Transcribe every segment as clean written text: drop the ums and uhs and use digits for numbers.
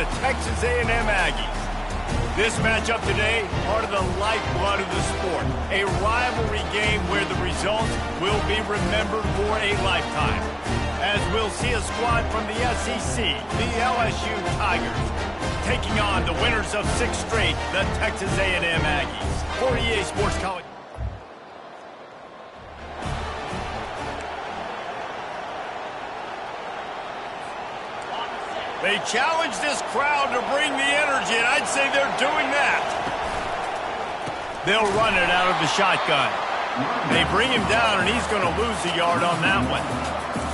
the Texas A&M Aggies. This matchup today, part of the lifeblood of the sport. A rivalry game where the results will be remembered for a lifetime. As we'll see a squad from the SEC, the LSU Tigers, taking on the winners of 6 straight, the Texas A&M Aggies. For EA Sports College. They challenge this crowd to bring the energy, and I'd say they're doing that. They'll run it out of the shotgun. They bring him down, and he's going to lose a yard on that one.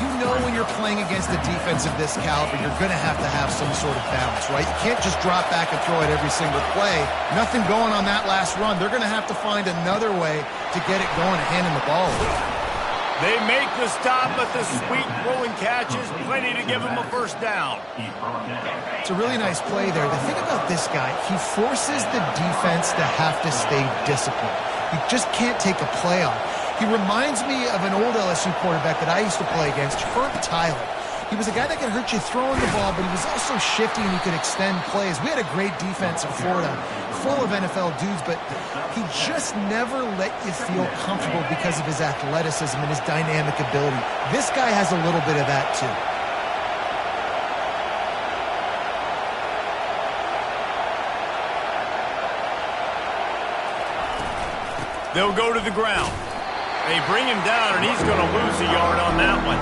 You know when you're playing against a defense of this caliber, you're going to have some sort of balance, right? You can't just drop back and throw it every single play. Nothing going on that last run. They're going to have to find another way to get it going and hand him the ball. They make the stop, but the sweet rolling catch is plenty to give him a first down. It's a really nice play there. The thing about this guy, he forces the defense to have to stay disciplined. You just can't take a play on. He reminds me of an old LSU quarterback that I used to play against, Herb Tyler. He was a guy that could hurt you throwing the ball, but he was also shifty and he could extend plays. We had a great defense in Florida, full of NFL dudes, but he just never let you feel comfortable because of his athleticism and his dynamic ability. This guy has a little bit of that too. They'll go to the ground. They bring him down, and he's going to lose a yard on that one.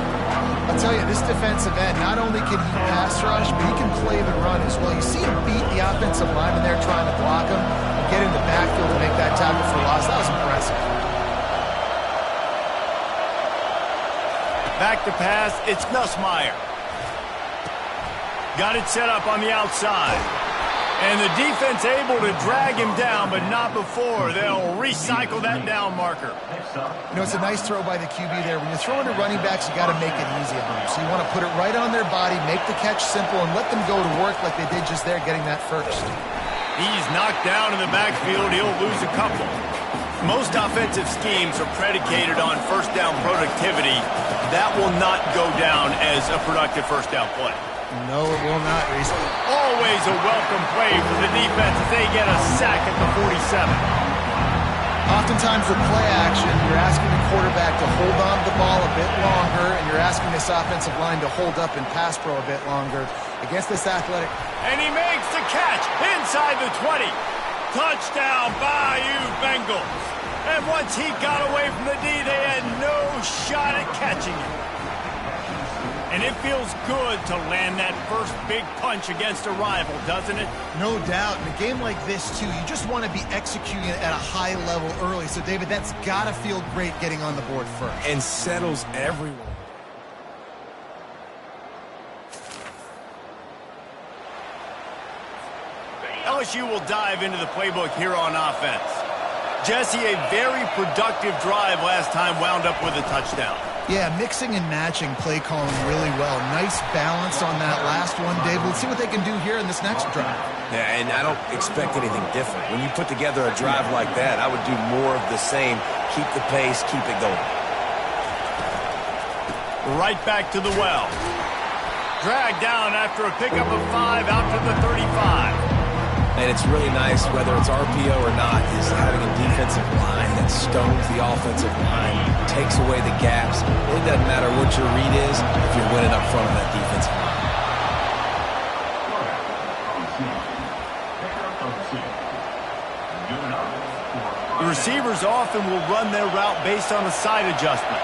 I'll tell you, this defensive end, not only can he pass rush, but he can play the run as well. You see him beat the offensive lineman there trying to block him and get in the backfield to make that tackle for loss. That was impressive. Back to pass, it's Nussmeier. Got it set up on the outside. And the defense able to drag him down, but not before. They'll recycle that down marker. You know, it's a nice throw by the QB there. When you're throwing to running backs, you got to make it easy on them. So you want to put it right on their body, make the catch simple, and let them go to work like they did just there, getting that first. He's knocked down in the backfield. He'll lose a couple. Most offensive schemes are predicated on first down productivity. That will not go down as a productive first down play. No, it will not, Reese. Always a welcome play for the defense as they get a sack at the 47. Oftentimes with play action, you're asking the quarterback to hold on to the ball a bit longer, and you're asking this offensive line to hold up in pass pro a bit longer against this athletic. And he makes the catch inside the 20. Touchdown, Bayou Bengals. And once he got away from the D, they had no shot at catching him. And it feels good to land that first big punch against a rival, doesn't it? No doubt. In a game like this, too, you just want to be executing it at a high level early. So, David, that's got to feel great getting on the board first. And settles everyone. LSU will dive into the playbook here on offense. Jesse, a very productive drive last time wound up with a touchdown. Yeah, mixing and matching play calling really well. Nice balance on that last one, Dave. Let's see what they can do here in this next drive. Yeah, and I don't expect anything different. When you put together a drive like that, I would do more of the same. Keep the pace, keep it going. Right back to the well. Dragged down after a pickup of 5 out to the 35. And it's really nice, whether it's RPO or not, is having a defensive line that stones the offensive line, takes away the gaps. It doesn't matter what your read is if you're winning up front of that defensive line. The receivers often will run their route based on a side adjustment.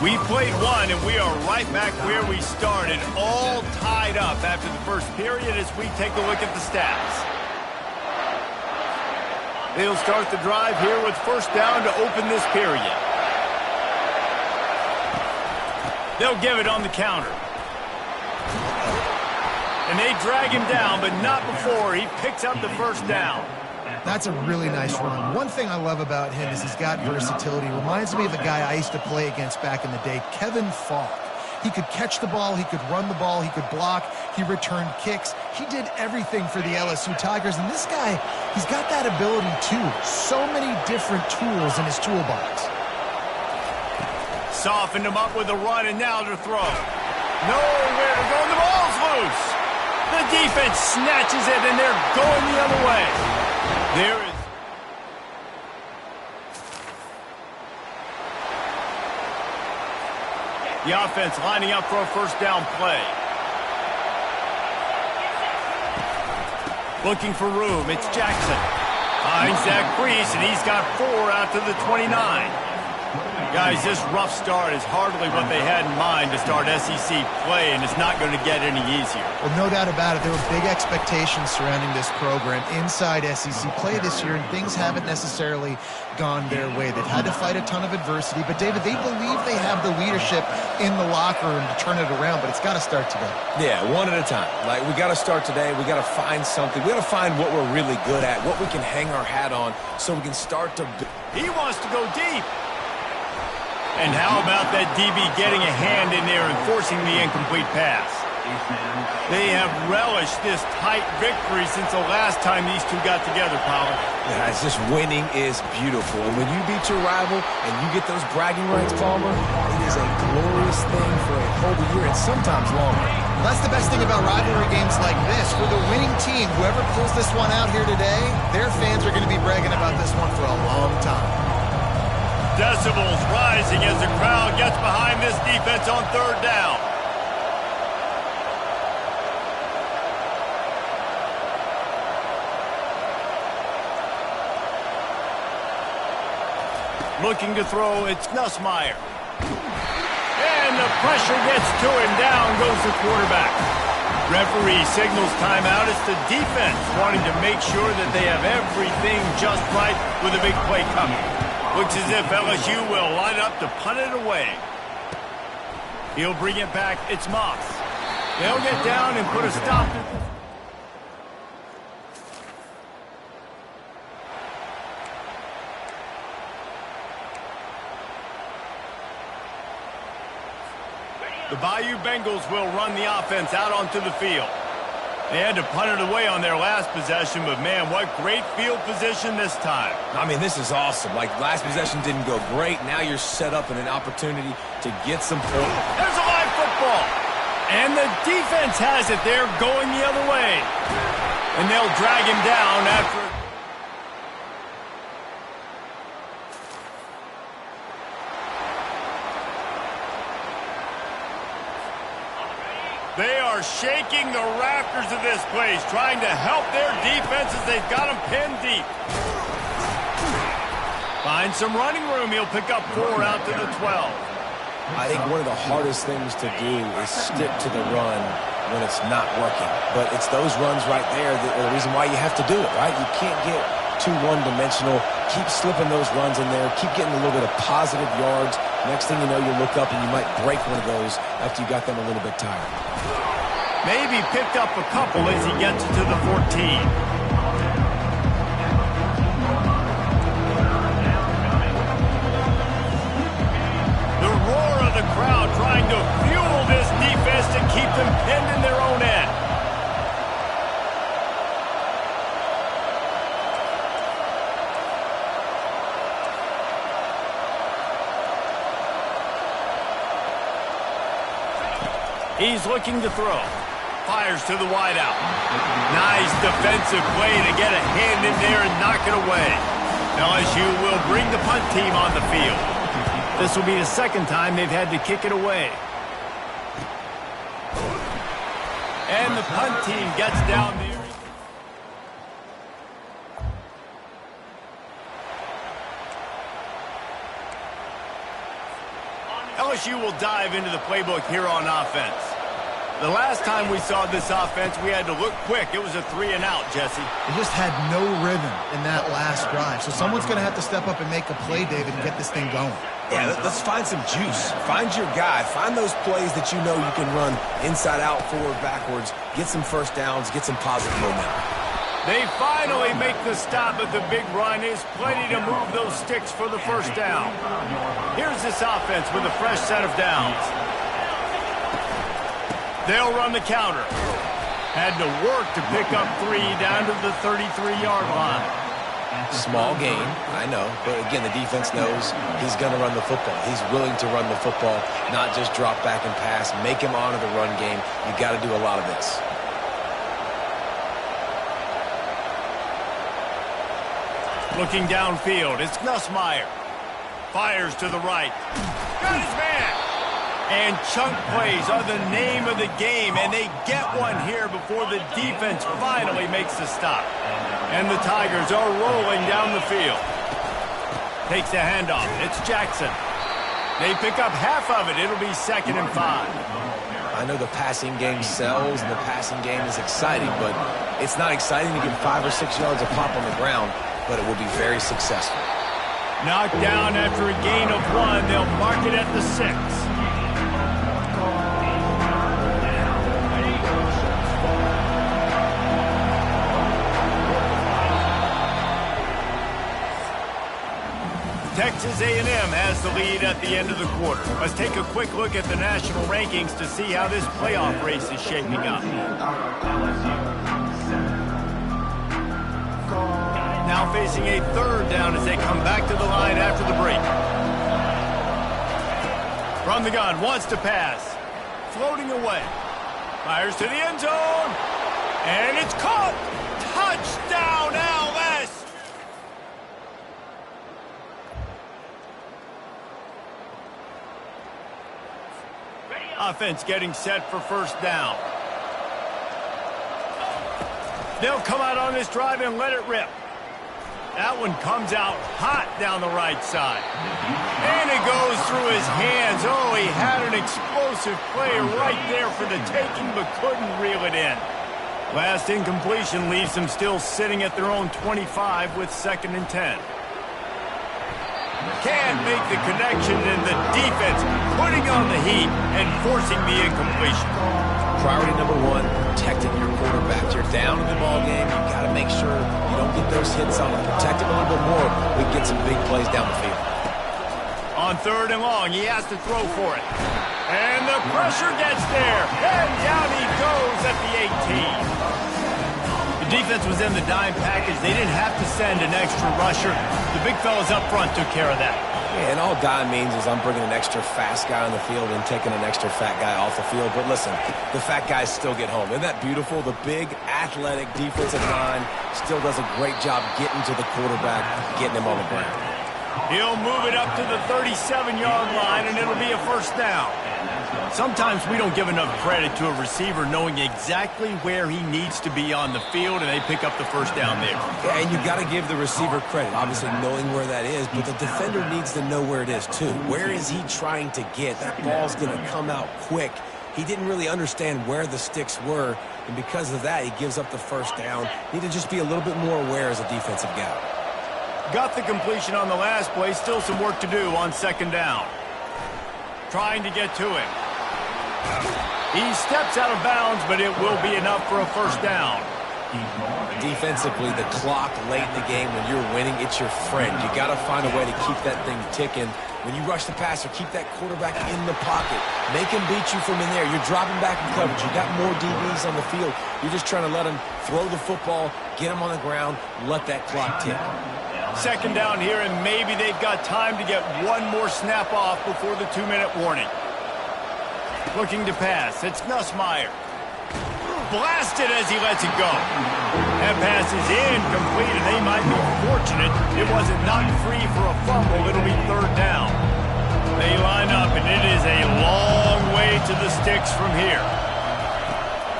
We played one, and we are right back where we started, all tied up after the first period as we take a look at the stats. They'll start the drive here with first down to open this period. They'll give it on the counter. And they drag him down, but not before he picks up the first down. That's a really nice run. One thing I love about him is he's got versatility. Reminds me of a guy I used to play against back in the day, Kevin Falk. He could catch the ball, he could run the ball, he could block, he returned kicks. He did everything for the LSU Tigers, and this guy, he's got that ability too. So many different tools in his toolbox. softened him up with a run, and now to throw. Nowhere to go, and the ball's loose. The defense snatches it, and they're going the other way. There is... The offense lining up for a first down play. Looking for room, it's Jackson. Finds that crease, and he's got 4 out to the 29. Guys, this rough start is hardly what they had in mind to start SEC play, and it's not going to get any easier. Well, no doubt about it. There were big expectations surrounding this program inside SEC play this year, and things haven't necessarily gone their way. They've had to fight a ton of adversity, but, David, they believe they have the leadership in the locker room to turn it around, but it's got to start today. Yeah, one at a time. Like, we got to start today. We got to find something. We got to find what we're really good at, what we can hang our hat on, so we can start to... He wants to go deep. And how about that DB getting a hand in there and forcing the incomplete pass? They have relished this tight victory since the last time these two got together, Pollard. Yeah, it's just winning is beautiful. And when you beat your rival and you get those bragging rights, Palmer, it is a glorious thing for a whole year and sometimes longer. That's the best thing about rivalry games like this. For the winning team, whoever pulls this one out here today, their fans are going to be bragging about this one for a long time. Decibels rising as the crowd gets behind this defense on third down. Looking to throw, it's Nussmeier. And the pressure gets to him. Down goes the quarterback. Referee signals timeout. It's the defense wanting to make sure that they have everything just right with a big play coming. Looks as if LSU will line up to punt it away. He'll bring it back. It's Moss. They'll get down and put a stop to this. The Bayou Bengals will run the offense out onto the field. They had to punt it away on their last possession, but, man, what great field position this time. I mean, this is awesome. Like, last possession didn't go great. Now you're set up in an opportunity to get some points. There's a live football. And the defense has it. They're going the other way. And they'll drag him down after... They are shaking the rafters of this place, trying to help their defense as they've got them pinned deep. Find some running room. He'll pick up 4 out to the 12. I think one of the hardest things to do is stick to the run when it's not working. But it's those runs right there that are the reason why you have to do it, right? You can't get too one-dimensional. Keep slipping those runs in there. Keep getting a little bit of positive yards. Next thing you know, you look up and you might break one of those after you got them a little bit tired. Maybe picked up a couple as he gets to the 14. The roar of the crowd trying to fuel this defense to keep them pinned in their own end. He's looking to throw. Fires to the wideout. Nice defensive play to get a hand in there and knock it away. LSU will bring the punt team on the field. This will be the second time they've had to kick it away. And the punt team gets down there. LSU will dive into the playbook here on offense. The last time we saw this offense, we had to look quick. It was a 3-and-out, Jesse. They just had no rhythm in that last drive. So someone's going to have to step up and make a play, David, and get this thing going. Yeah, let's find some juice. Find your guy. Find those plays that you know you can run inside out, forward, backwards. Get some first downs. Get some positive momentum. They finally make the stop at the big run. Is plenty to move those sticks for the first down. Here's this offense with a fresh set of downs. They'll run the counter. Had to work to pick up 3 down to the 33-yard line. Small gain, I know. But again, the defense knows he's going to run the football. He's willing to run the football, not just drop back and pass. Make him honor the run game. You got to do a lot of this. Looking downfield, it's Nussmeier. Fires to the right. Got his man. And chunk plays are the name of the game, and they get one here before the defense finally makes the stop. And the Tigers are rolling down the field. Takes the handoff. It's Jackson. They pick up half of it. It'll be 2nd and 5. I know the passing game sells and the passing game is exciting, but it's not exciting to get 5 or 6 yards of pop on the ground, but it will be very successful. Knocked down after a gain of 1. They'll mark it at the 6. Texas A&M has the lead at the end of the quarter. Let's take a quick look at the national rankings to see how this playoff race is shaping up. Now facing a 3rd down as they come back to the line after the break. From the gun, wants to pass. Floating away. Fires to the end zone. And it's caught. Touchdown, LS. Offense getting set for 1st down. They'll come out on this drive and let it rip. That one comes out hot down the right side. And it goes through his hands. Oh, he had an explosive play right there for the taking, but couldn't reel it in. Last incompletion leaves them still sitting at their own 25 with 2nd and 10. Can't make the connection, and the defense putting on the heat and forcing the incompletion. Priority number 1, protecting your quarterback. You're down in the ball game. You got to make sure you don't get those hits on him. Protect him a little bit more. We get some big plays down the field. On 3rd and long, he has to throw for it. And the pressure gets there. And down he goes at the 18. The defense was in the dime package. They didn't have to send an extra rusher. The big fellas up front took care of that. Yeah, and all dime means is I'm bringing an extra fast guy on the field and taking an extra fat guy off the field. But listen, the fat guys still get home. Isn't that beautiful? The big, athletic defensive line still does a great job getting to the quarterback, getting him on the ground. He'll move it up to the 37-yard line, and it'll be a 1st down. Sometimes we don't give enough credit to a receiver knowing exactly where he needs to be on the field, and they pick up the 1st down there. Yeah, and you got to give the receiver credit, obviously knowing where that is, but the defender needs to know where it is too. Where is he trying to get? That ball's going to come out quick. He didn't really understand where the sticks were, and because of that, he gives up the 1st down. Need to just be a little bit more aware as a defensive guy. Got the completion on the last play. Still some work to do on 2nd down. Trying to get to him. He steps out of bounds, but it will be enough for a 1st down. Defensively, the clock late in the game, when you're winning, it's your friend. You got to find a way to keep that thing ticking. When you rush the passer, keep that quarterback in the pocket. Make him beat you from in there. You're dropping back in coverage. You got more DBs on the field. You're just trying to let him throw the football, get him on the ground, let that clock tick. 2nd down here, and maybe they've got time to get one more snap off before the 2-minute warning. Looking to pass. It's Nussmeier. Blasted as he lets it go. That pass is incomplete, and they might be fortunate it wasn't knocked free for a fumble. It'll be 3rd down. They line up, and it is a long way to the sticks from here.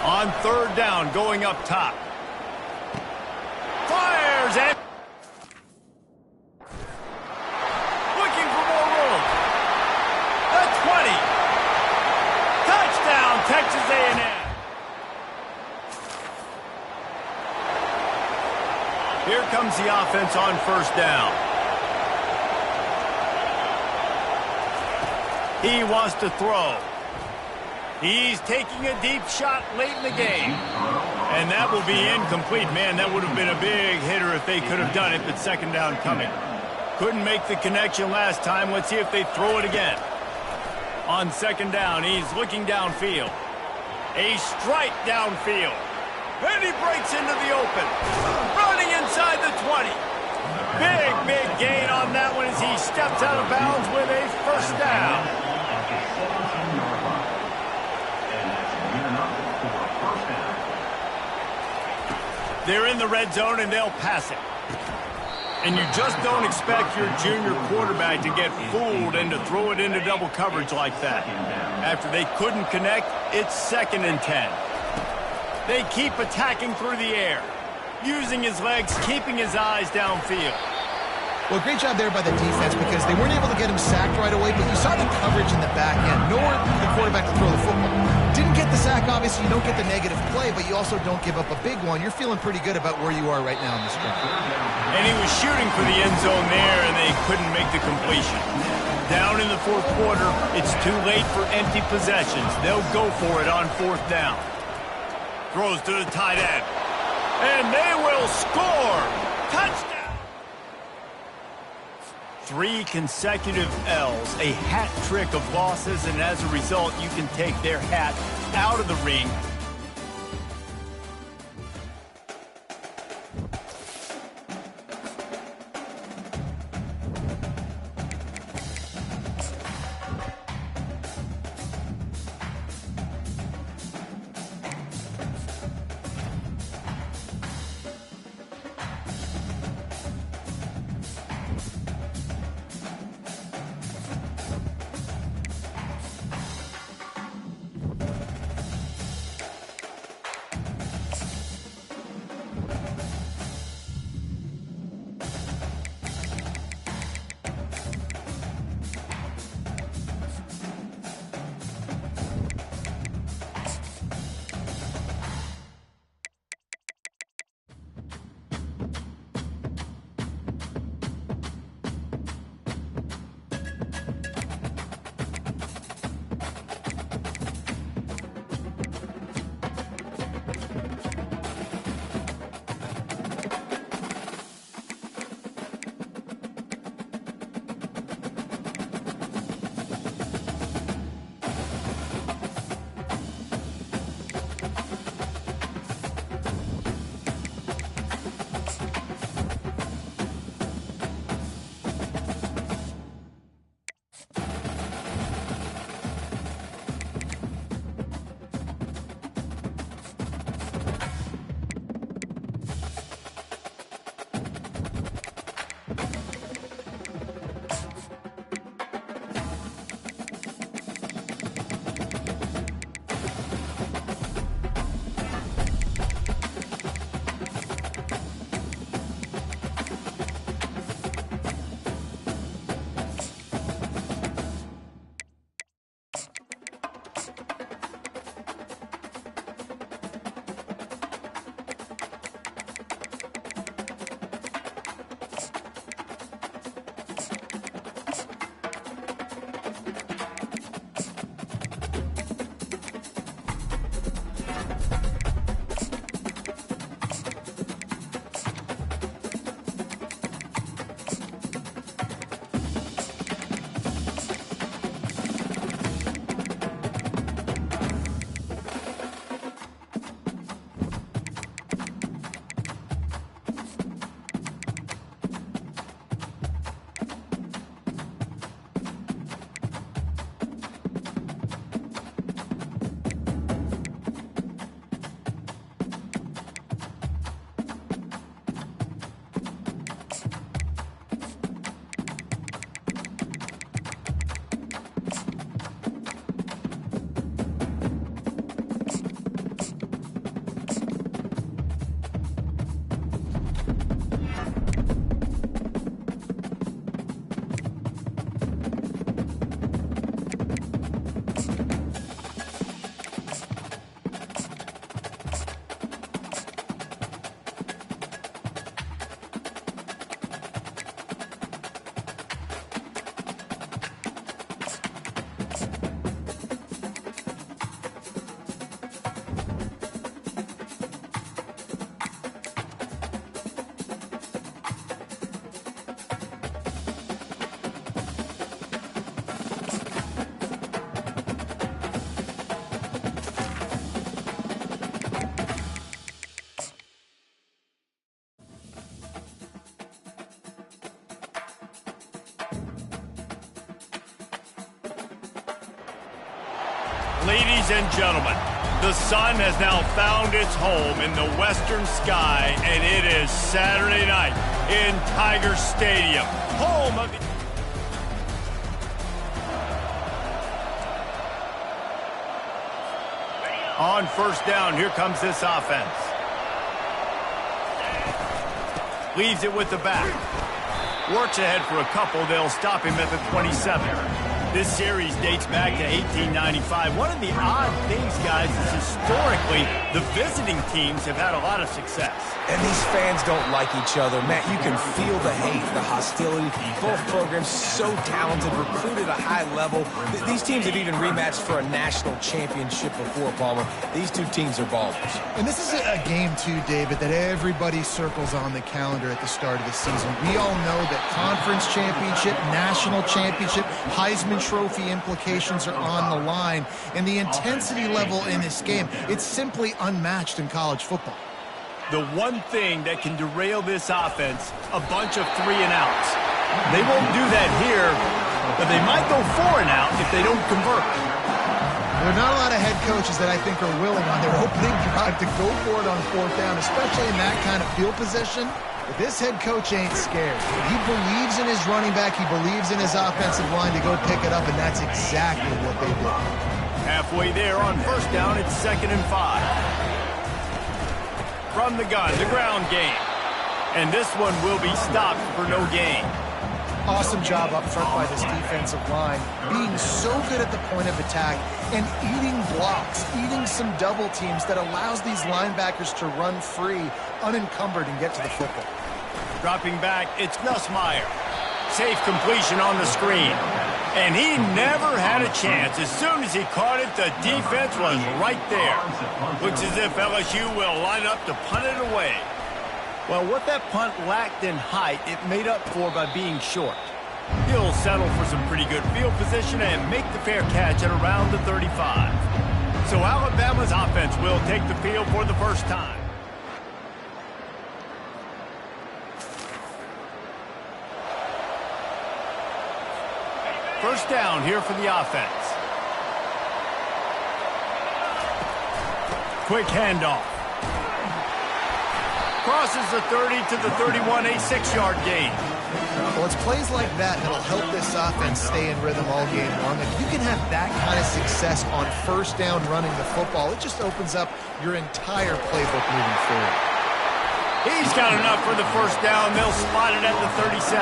On 3rd down, going up top. Fires and... looking for more room. The 20. Touchdown, Texas A&M. Here comes the offense on 1st down. He wants to throw. He's taking a deep shot late in the game. And that will be incomplete. Man, that would have been a big hitter if they could have done it, but 2nd down coming. Couldn't make the connection last time. Let's see if they throw it again. On 2nd down, he's looking downfield. A strike downfield. And he breaks into the open. Running inside the 20. Big gain on that one as he steps out of bounds with a first down. They're in the red zone, and they'll pass it. And you just don't expect your junior quarterback to get fooled and to throw it into double coverage like that. After they couldn't connect, it's 2nd and 10. They keep attacking through the air, using his legs, keeping his eyes downfield. Well, great job there by the defense because they weren't able to get him sacked right away, but you saw the coverage in the back end. Nowhere for the quarterback to throw the football. Didn't get the sack, obviously. You don't get the negative play, but you also don't give up a big one. You're feeling pretty good about where you are right now in this game. And he was shooting for the end zone there, and they couldn't make the completion. Down in the 4th quarter, it's too late for empty possessions. They'll go for it on 4th down. Throws to the tight end. And they will score! Touchdown! 3 consecutive L's, a hat trick of losses, and as a result, you can take their hat out of the ring. Ladies and gentlemen, the sun has now found its home in the western sky, and it is Saturday night in Tiger Stadium, home of the... On first down, here comes this offense. Leaves it with the back. Works ahead for a couple. They'll stop him at the 27. This series dates back to 1895. One of the odd things, guys, is historically the visiting teams have had a lot of success. And these fans don't like each other. Matt, you can feel the hate, the hostility. Both programs so talented, recruited at a high level. These teams have even rematched for a national championship before, Palmer. These two teams are ballers. And this is a game, too, David, that everybody circles on the calendar at the start of the season. We all know that conference championship, national championship, Heisman Trophy implications are on the line. And the intensity level in this game, it's simply unmatched in college football. The one thing that can derail this offense, a bunch of 3 and outs. They won't do that here, but they might go 4 and out if they don't convert. There are not a lot of head coaches that I think are willing on their opening drive to go for it on 4th down, especially in that kind of field position. But this head coach ain't scared. He believes in his running back. He believes in his offensive line to go pick it up, and that's exactly what they did. Halfway there on first down, it's 2nd and 5. From the gun, the ground game. And this one will be stopped for no gain. Awesome job up front by this defensive line, being so good at the point of attack and eating blocks, eating some double teams that allows these linebackers to run free, unencumbered, and get to the football. Dropping back, it's Nussmeier. Safe completion on the screen. And he never had a chance. As soon as he caught it, the defense was right there. Looks as if LSU will line up to punt it away. Well, what that punt lacked in height, it made up for by being short. He'll settle for some pretty good field position and make the fair catch at around the 35. So Alabama's offense will take the field for the first time. First down here for the offense. Quick handoff. Crosses the 30 to the 31, a 6-yard gain. Well, it's plays like that that'll help this offense stay in rhythm all game long. If you can have that kind of success on first down running the football, it just opens up your entire playbook moving forward. He's got enough for the first down. They'll spot it at the 37.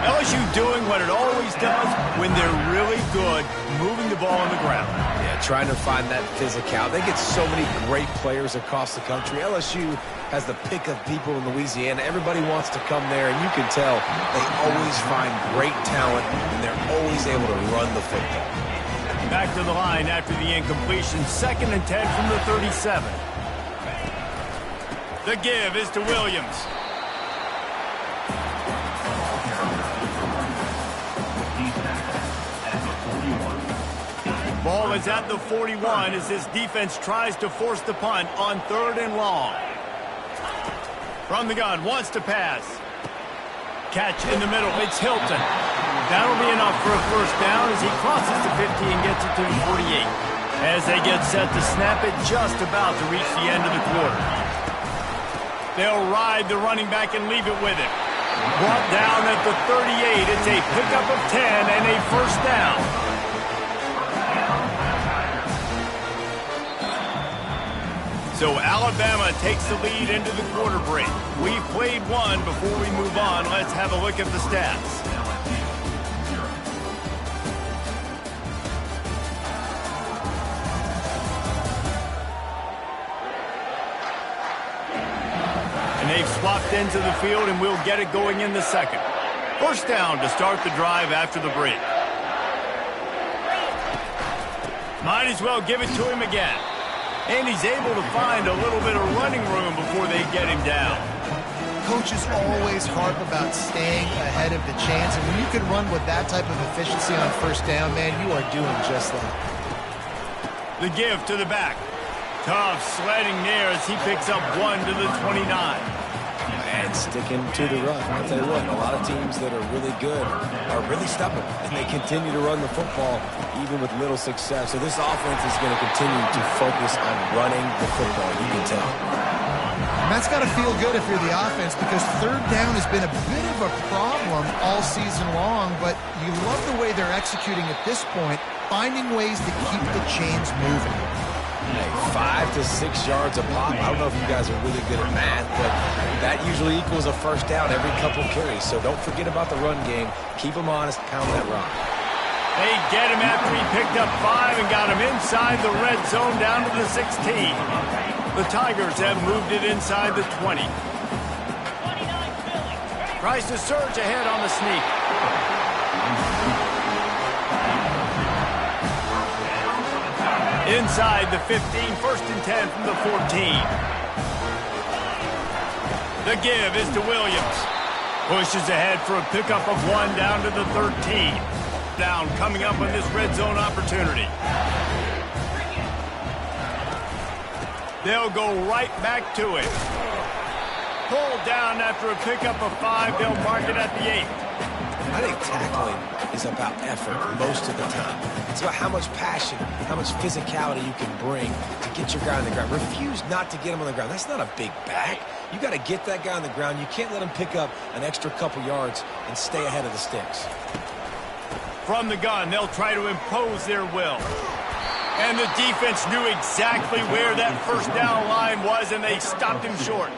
LSU doing what it always does when they're really good, moving the ball on the ground. Yeah, trying to find that physical. They get so many great players across the country. LSU has the pick of people in Louisiana. Everybody wants to come there, and you can tell they always find great talent, and they're always able to run the football. Back to the line after the incompletion. 2nd and 10 from the 37. The give is to Williams. Ball is at the 41 as his defense tries to force the punt on 3rd and long. From the gun, wants to pass. Catch in the middle, it's Hilton. That'll be enough for a first down as he crosses the 50 and gets it to the 48. As they get set to snap it, just about to reach the end of the quarter. They'll ride the running back and leave it with him. Brought down at the 38. It's a pickup of 10 and a first down. So Alabama takes the lead into the quarter break. We've played one. Before we move on, let's have a look at the stats. And they've swapped into the field, and we'll get it going in the second. First down to start the drive after the break. Might as well give it to him again. And he's able to find a little bit of running room before they get him down. Coaches always harp about staying ahead of the chains, and when you can run with that type of efficiency on first down, man, you are doing just that. The give to the back. Tough sledding there as he picks up 1 to the 29. And and sticking to the run. I'll tell you what, a lot of teams that are really good are really stubborn, and they continue to run the football even with little success. So this offense is going to continue to focus on running the football, you can tell. And that's got to feel good if you're the offense, because third down has been a bit of a problem all season long, but you love the way they're executing at this point, finding ways to keep the chains moving. Hey, 5 to 6 yards a pop. I don't know if you guys are really good at math, but that usually equals a first down every couple carries. So don't forget about the run game. Keep them honest, pound that rock. They get him after he picked up 5 and got him inside the red zone down to the 16. The Tigers have moved it inside the 20. Tries to surge ahead on the sneak. Inside the 15, 1st and 10 from the 14. The give is to Williams. Pushes ahead for a pickup of 1 down to the 13. Down coming up on this red zone opportunity. They'll go right back to it. Pulled down after a pickup of 5. They'll mark it at the 8. I think tackling is about effort most of the time. It's about how much passion, how much physicality you can bring to get your guy on the ground. Refuse not to get him on the ground. That's not a big back. You got to get that guy on the ground. You can't let him pick up an extra couple yards and stay ahead of the sticks. From the gun, they'll try to impose their will. And the defense knew exactly where that first down line was, and they stopped him short.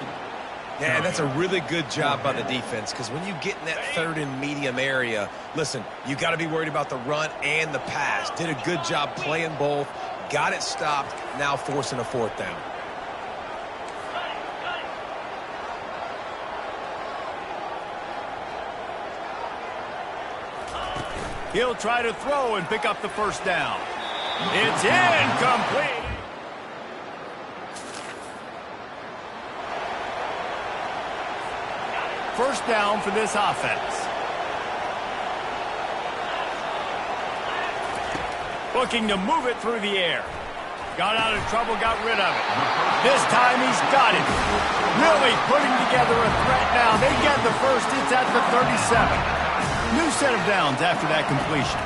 Yeah, that's a really good job by the defense, because when you get in that 3rd and medium area, listen, you got to be worried about the run and the pass. Did a good job playing both, got it stopped, now forcing a 4th down. He'll try to throw and pick up the first down. It's incomplete. First down for this offense. Looking to move it through the air. Got out of trouble, got rid of it. This time he's got it. Really putting together a threat now. They get the first. It's at the 37. New set of downs after that completion.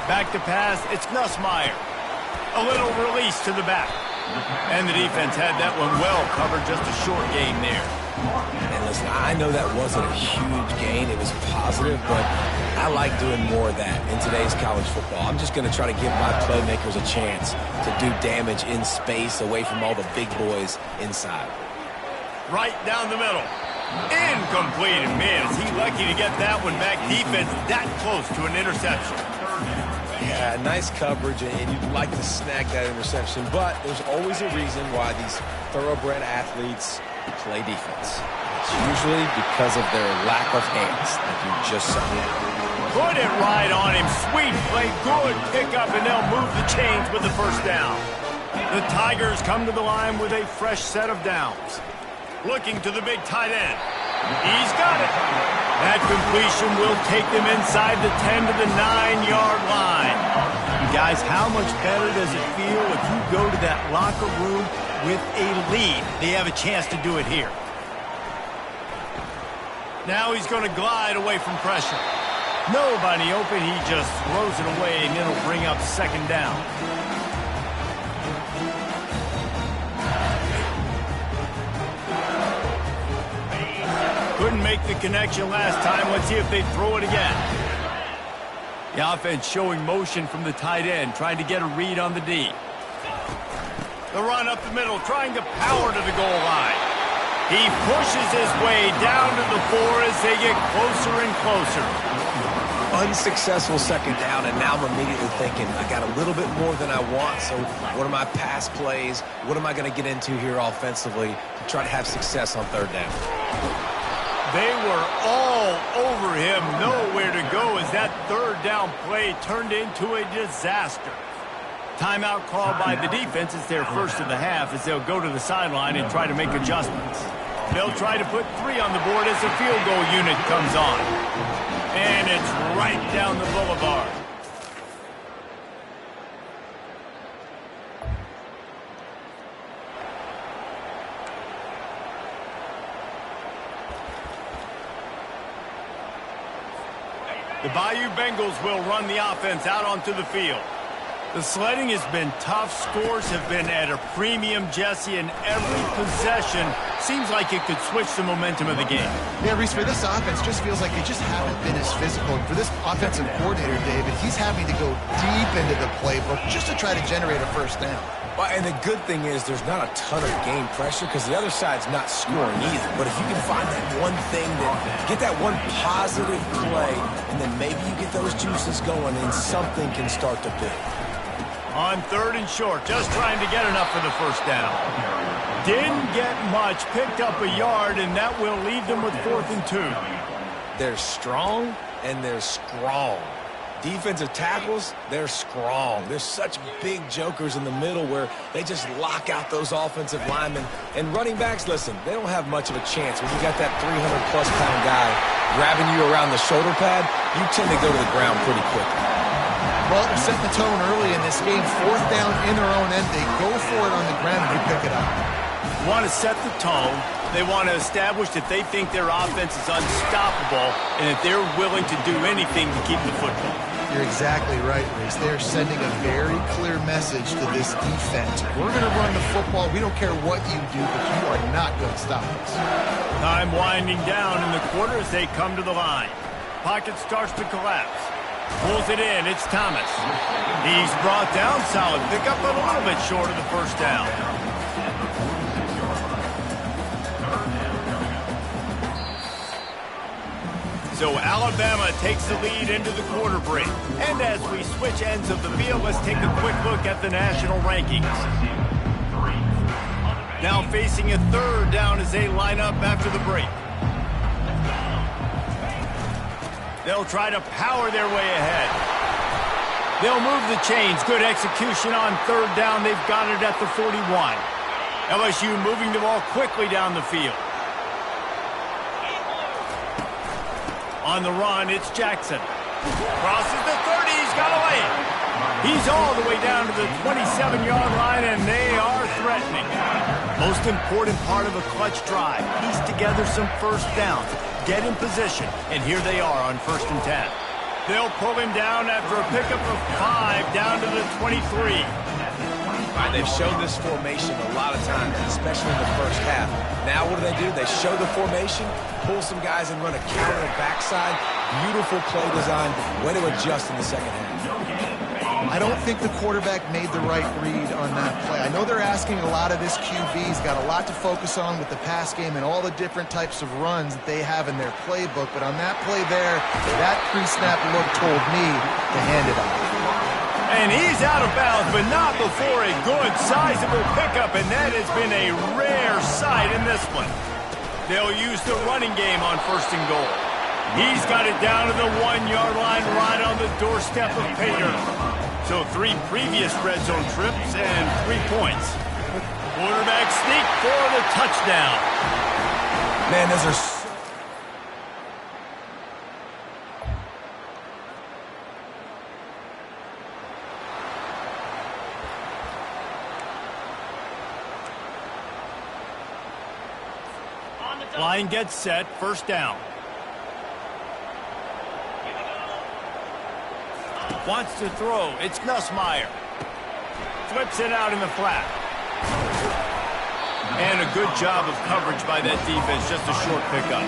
Back to pass. It's Nussmeier. A little release to the back. And the defense had that one well covered. Just a short gain there. And listen, I know that wasn't a huge gain. It was positive, but I like doing more of that in today's college football. I'm just going to try to give my playmakers a chance to do damage in space away from all the big boys inside. Right down the middle. Incomplete. And man, is he lucky to get that one back. Defense that close to an interception. Yeah, nice coverage, and you'd like to snag that interception, but there's always a reason why these thoroughbred athletes play defense. It's usually because of their lack of hands, like you just saw. Put it right on him. Sweet play, good pickup, and they'll move the chains with the first down. The Tigers come to the line with a fresh set of downs. Looking to the big tight end. He's got it. That completion will take them inside the 10 to the 9-yard line. Guys, how much better does it feel if you go to that locker room with a lead? They have a chance to do it here. Now he's going to glide away from pressure. Nobody open. He just throws it away, and it'll bring up 2nd down. Couldn't make the connection last time. Let's see if they throw it again. The offense showing motion from the tight end, trying to get a read on the D. The run up the middle, trying to power to the goal line. He pushes his way down to the 4 as they get closer and closer. Unsuccessful 2nd down, and now I'm immediately thinking, I got a little bit more than I want, so what are my pass plays? What am I going to get into here offensively to try to have success on 3rd down? They were all over him, nowhere to go as that 3rd down play turned into a disaster. Timeout called by the defense. It's their first of the half as they'll go to the sideline and try to make adjustments. They'll try to put 3 on the board as the field goal unit comes on. And it's right down the boulevard. The Bayou Bengals will run the offense out onto the field. The sledding has been tough. Scores have been at a premium, Jesse, and every possession seems like it could switch the momentum of the game. Yeah, Reese, for this offense, just feels like they just haven't been as physical. And for this offensive coordinator, David, he's having to go deep into the playbook just to try to generate a first down. Well, and the good thing is there's not a ton of game pressure because the other side's not scoring either. But if you can find that one thing, get that one positive play, and then maybe you get those juices going and something can start to build. On 3rd and short, just trying to get enough for the first down. Didn't get much, picked up a yard, and that will leave them with 4th and 2. They're strong and they're strong. Defensive tackles, they're strong. There's such big jokers in the middle where they just lock out those offensive linemen. And running backs, listen, they don't have much of a chance. When you got that 300-plus pound guy grabbing you around the shoulder pad, you tend to go to the ground pretty quickly. Well, they're setting the tone early in this game. 4th down in their own end. They go for it on the ground and they pick it up. Want to set the tone. They want to establish that they think their offense is unstoppable and that they're willing to do anything to keep the football. You're exactly right, Reese. They're sending a very clear message to this defense. We're going to run the football. We don't care what you do, but you are not going to stop us. Time winding down in the quarter as they come to the line. Pocket starts to collapse. Pulls it in. It's Thomas. He's brought down. Solid pickup, but a little bit short of the first down. So Alabama takes the lead into the quarter break. And as we switch ends of the field, let's take a quick look at the national rankings. Now facing a 3rd down as they line up after the break. They'll try to power their way ahead. They'll move the chains. Good execution on 3rd down. They've got it at the 41. LSU moving the ball quickly down the field. On the run, it's Jackson. Crosses the 30, he's got away. He's all the way down to the 27-yard line, and they are threatening. Most important part of a clutch drive, piece together some first downs, get in position, and here they are on 1st and 10. They'll pull him down after a pickup of 5 down to the 23. They've shown this formation a lot of times, especially in the first half. Now what do? They show the formation, pull some guys and run a counter backside. Beautiful play design. Way to adjust in the second half. I don't think the quarterback made the right read on that play. I know they're asking a lot of this QB. He's got a lot to focus on with the pass game and all the different types of runs that they have in their playbook. But on that play there, that pre-snap look told me to hand it off. And he's out of bounds, but not before a good, sizable pickup, and that has been a rare sight in this one. They'll use the running game on 1st and goal. He's got it down to the 1-yard line right on the doorstep of Pater. So 3 previous red zone trips and 3 points. Quarterback sneak for the touchdown. Man, those are Line gets set, 1st down. Wants to throw, it's Nussmeier. Flips it out in the flat. And a good job of coverage by that defense, just a short pickup.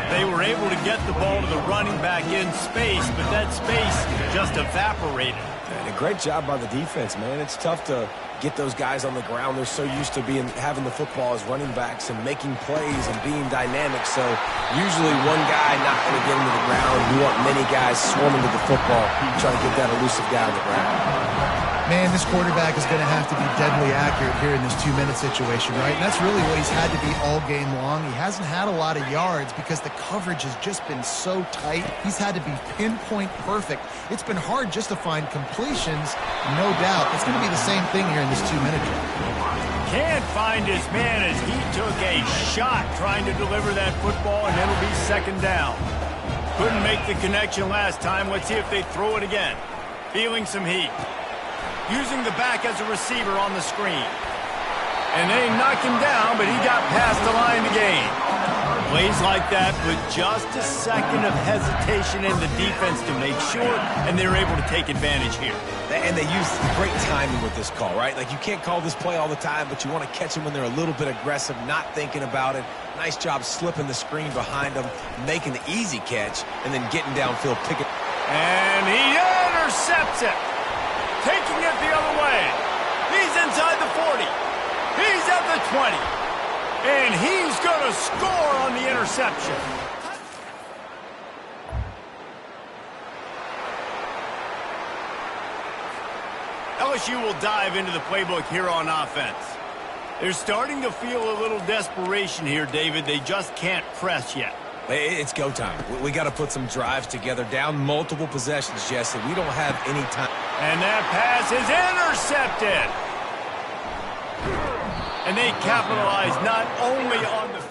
They were able to get the ball to the running back in space, but that space just evaporated. And a great job by the defense, man. It's tough to get those guys on the ground. They're so used to having the football as running backs and making plays and being dynamic. So usually one guy not going to get into the ground. You want many guys swarming to the football, trying to get that elusive guy on the ground. Man, this quarterback is going to have to be deadly accurate here in this 2-minute situation, right? And that's really what he's had to be all game long. He hasn't had a lot of yards because the coverage has just been so tight. He's had to be pinpoint perfect. It's been hard just to find completions, no doubt. It's going to be the same thing here in this 2-minute drive. Can't find his man as he took a shot trying to deliver that football, and it'll be 2nd down. Couldn't make the connection last time. Let's see if they throw it again. Feeling some heat. Using the back as a receiver on the screen. And they knocked him down, but he got past the line to gain. Plays like that with just a second of hesitation in the defense to make sure, and they're able to take advantage here. And they use great timing with this call, right? Like, you can't call this play all the time, but you want to catch them when they're a little bit aggressive, not thinking about it. Nice job slipping the screen behind them, making the easy catch, and then getting downfield, picking. And he intercepts it, taking it the other way. He's inside the 40. He's at the 20. And he's going to score on the interception. LSU will dive into the playbook here on offense. They're starting to feel a little desperation here, David. They just can't press yet. It's go time. We got to put some drives together, down multiple possessions, Jesse. We don't have any time. And that pass is intercepted. And they capitalize not only on the...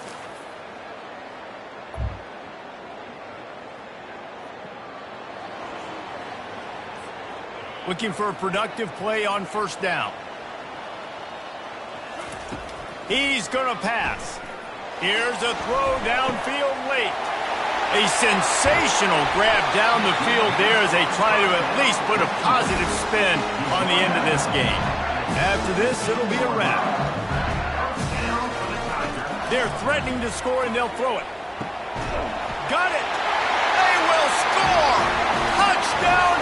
Looking for a productive play on first down. He's going to pass. Here's a throw downfield late. A sensational grab down the field there as they try to at least put a positive spin on the end of this game. After this, it'll be a wrap. They're threatening to score, and they'll throw it. Got it. They will score. Touchdown.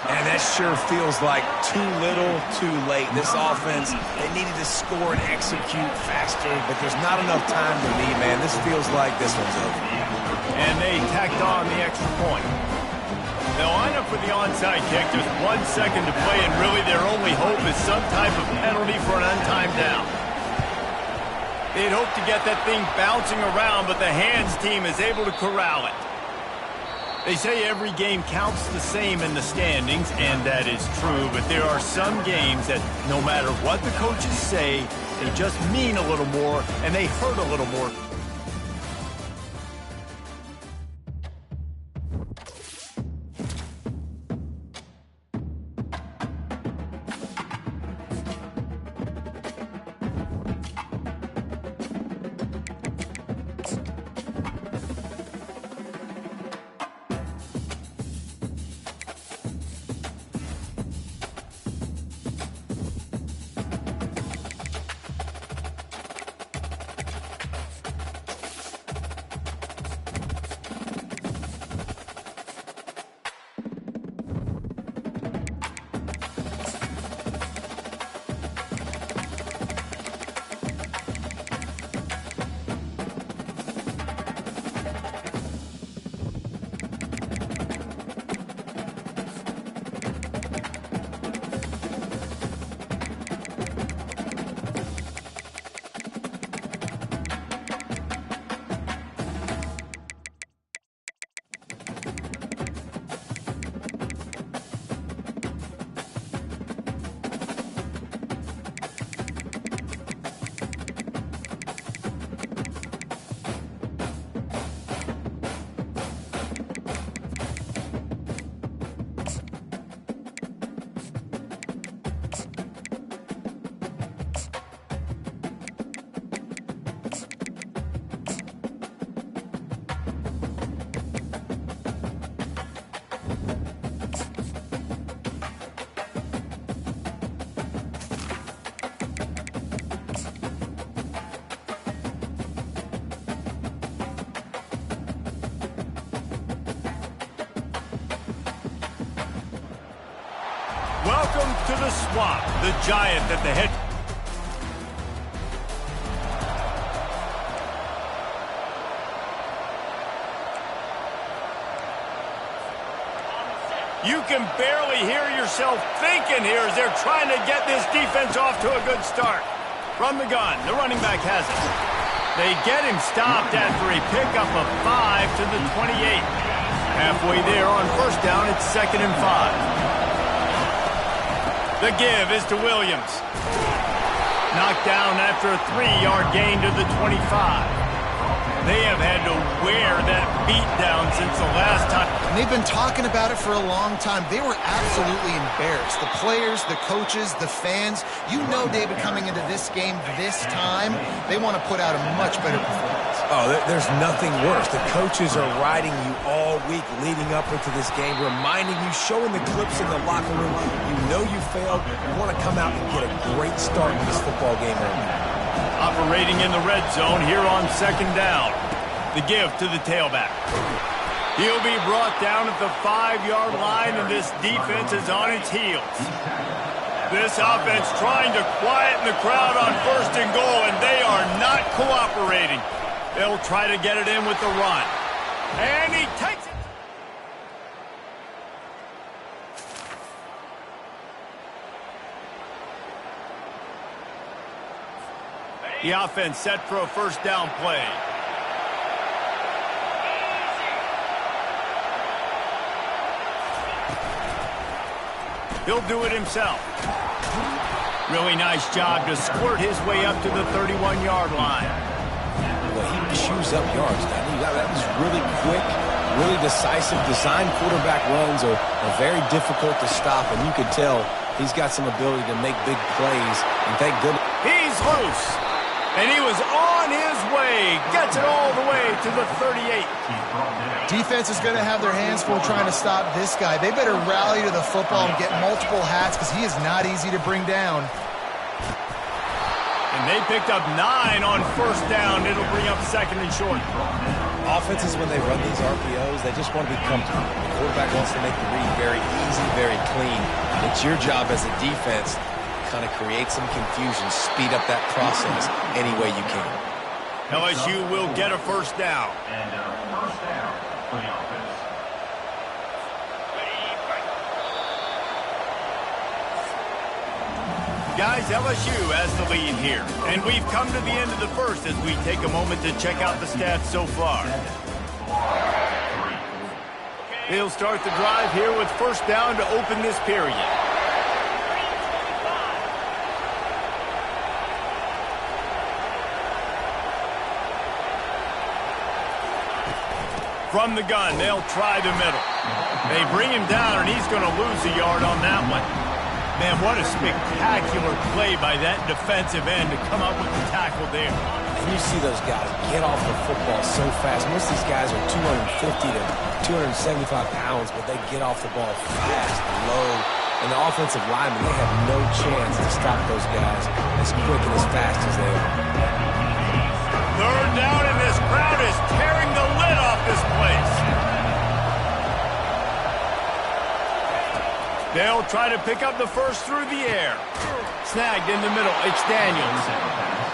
And that sure feels like too little, too late. This offense, they needed to score and execute faster, but there's not enough time to me, man. This feels like this one's over. And they tacked on the extra point. They'll line up for the onside kick. Just 1 second to play, and really their only hope is some type of penalty for an untimed down. They'd hope to get that thing bouncing around, but the hands team is able to corral it. They say every game counts the same in the standings, and that is true, but there are some games that no matter what the coaches say, they just mean a little more, and they hurt a little more. Welcome to the swamp, the giant at the head. You can barely hear yourself thinking here as they're trying to get this defense off to a good start. From the gun, the running back has it. They get him stopped after a pickup of 5 to the 28. Halfway there on first down, it's 2nd and 5. The give is to Williams. Knocked down after a 3-yard gain to the 25. They have had to wear that beat down since the last time. And they've been talking about it for a long time. They were absolutely embarrassed. The players, the coaches, the fans. You know, David, coming into this game this time, they want to put out a much better performance. Oh, there's nothing worse. The coaches are riding you all week leading up into this game, reminding you, showing the clips in the locker room. You know you failed. You want to come out and get a great start in this football game early. Operating in the red zone here on second down. The give to the tailback. He'll be brought down at the 5-yard line, and this defense is on its heels. This offense trying to quieten the crowd on first and goal, and they are not cooperating. They'll try to get it in with the run. And he takes it. The offense set for a first down play. He'll do it himself. Really nice job to squirt his way up to the 31-yard line. Well, he chews up yards. That was really quick, really decisive. Designed quarterback runs are very difficult to stop, and you can tell he's got some ability to make big plays, and thank goodness. He's loose, and he was on his way. Gets it all the way to the 38. Defense is going to have their hands full trying to stop this guy. They better rally to the football and get multiple hats because he is not easy to bring down. And they picked up 9 on first down. It'll bring up second and short. Offenses, when they run these RPOs, they just want to be comfortable. The quarterback wants to make the read very easy, very clean. It's your job as a defense to kind of create some confusion, speed up that process any way you can. LSU will get a first down. And first down for the offense. Guys, LSU has the lead here. And we've come to the end of the first as we take a moment to check out the stats so far. They'll start the drive here with first down to open this period. From the gun, they'll try the middle. They bring him down, and he's going to lose a yard on that one. Man, what a spectacular play by that defensive end to come up with the tackle there. And you see those guys get off the football so fast. Most of these guys are 250 to 275 pounds, but they get off the ball fast, low. And the offensive linemen, they have no chance to stop those guys as quick and as fast as they are. Third down, and this crowd is tearing the lid off this place. They'll try to pick up the first through the air. Snagged in the middle, it's Daniels.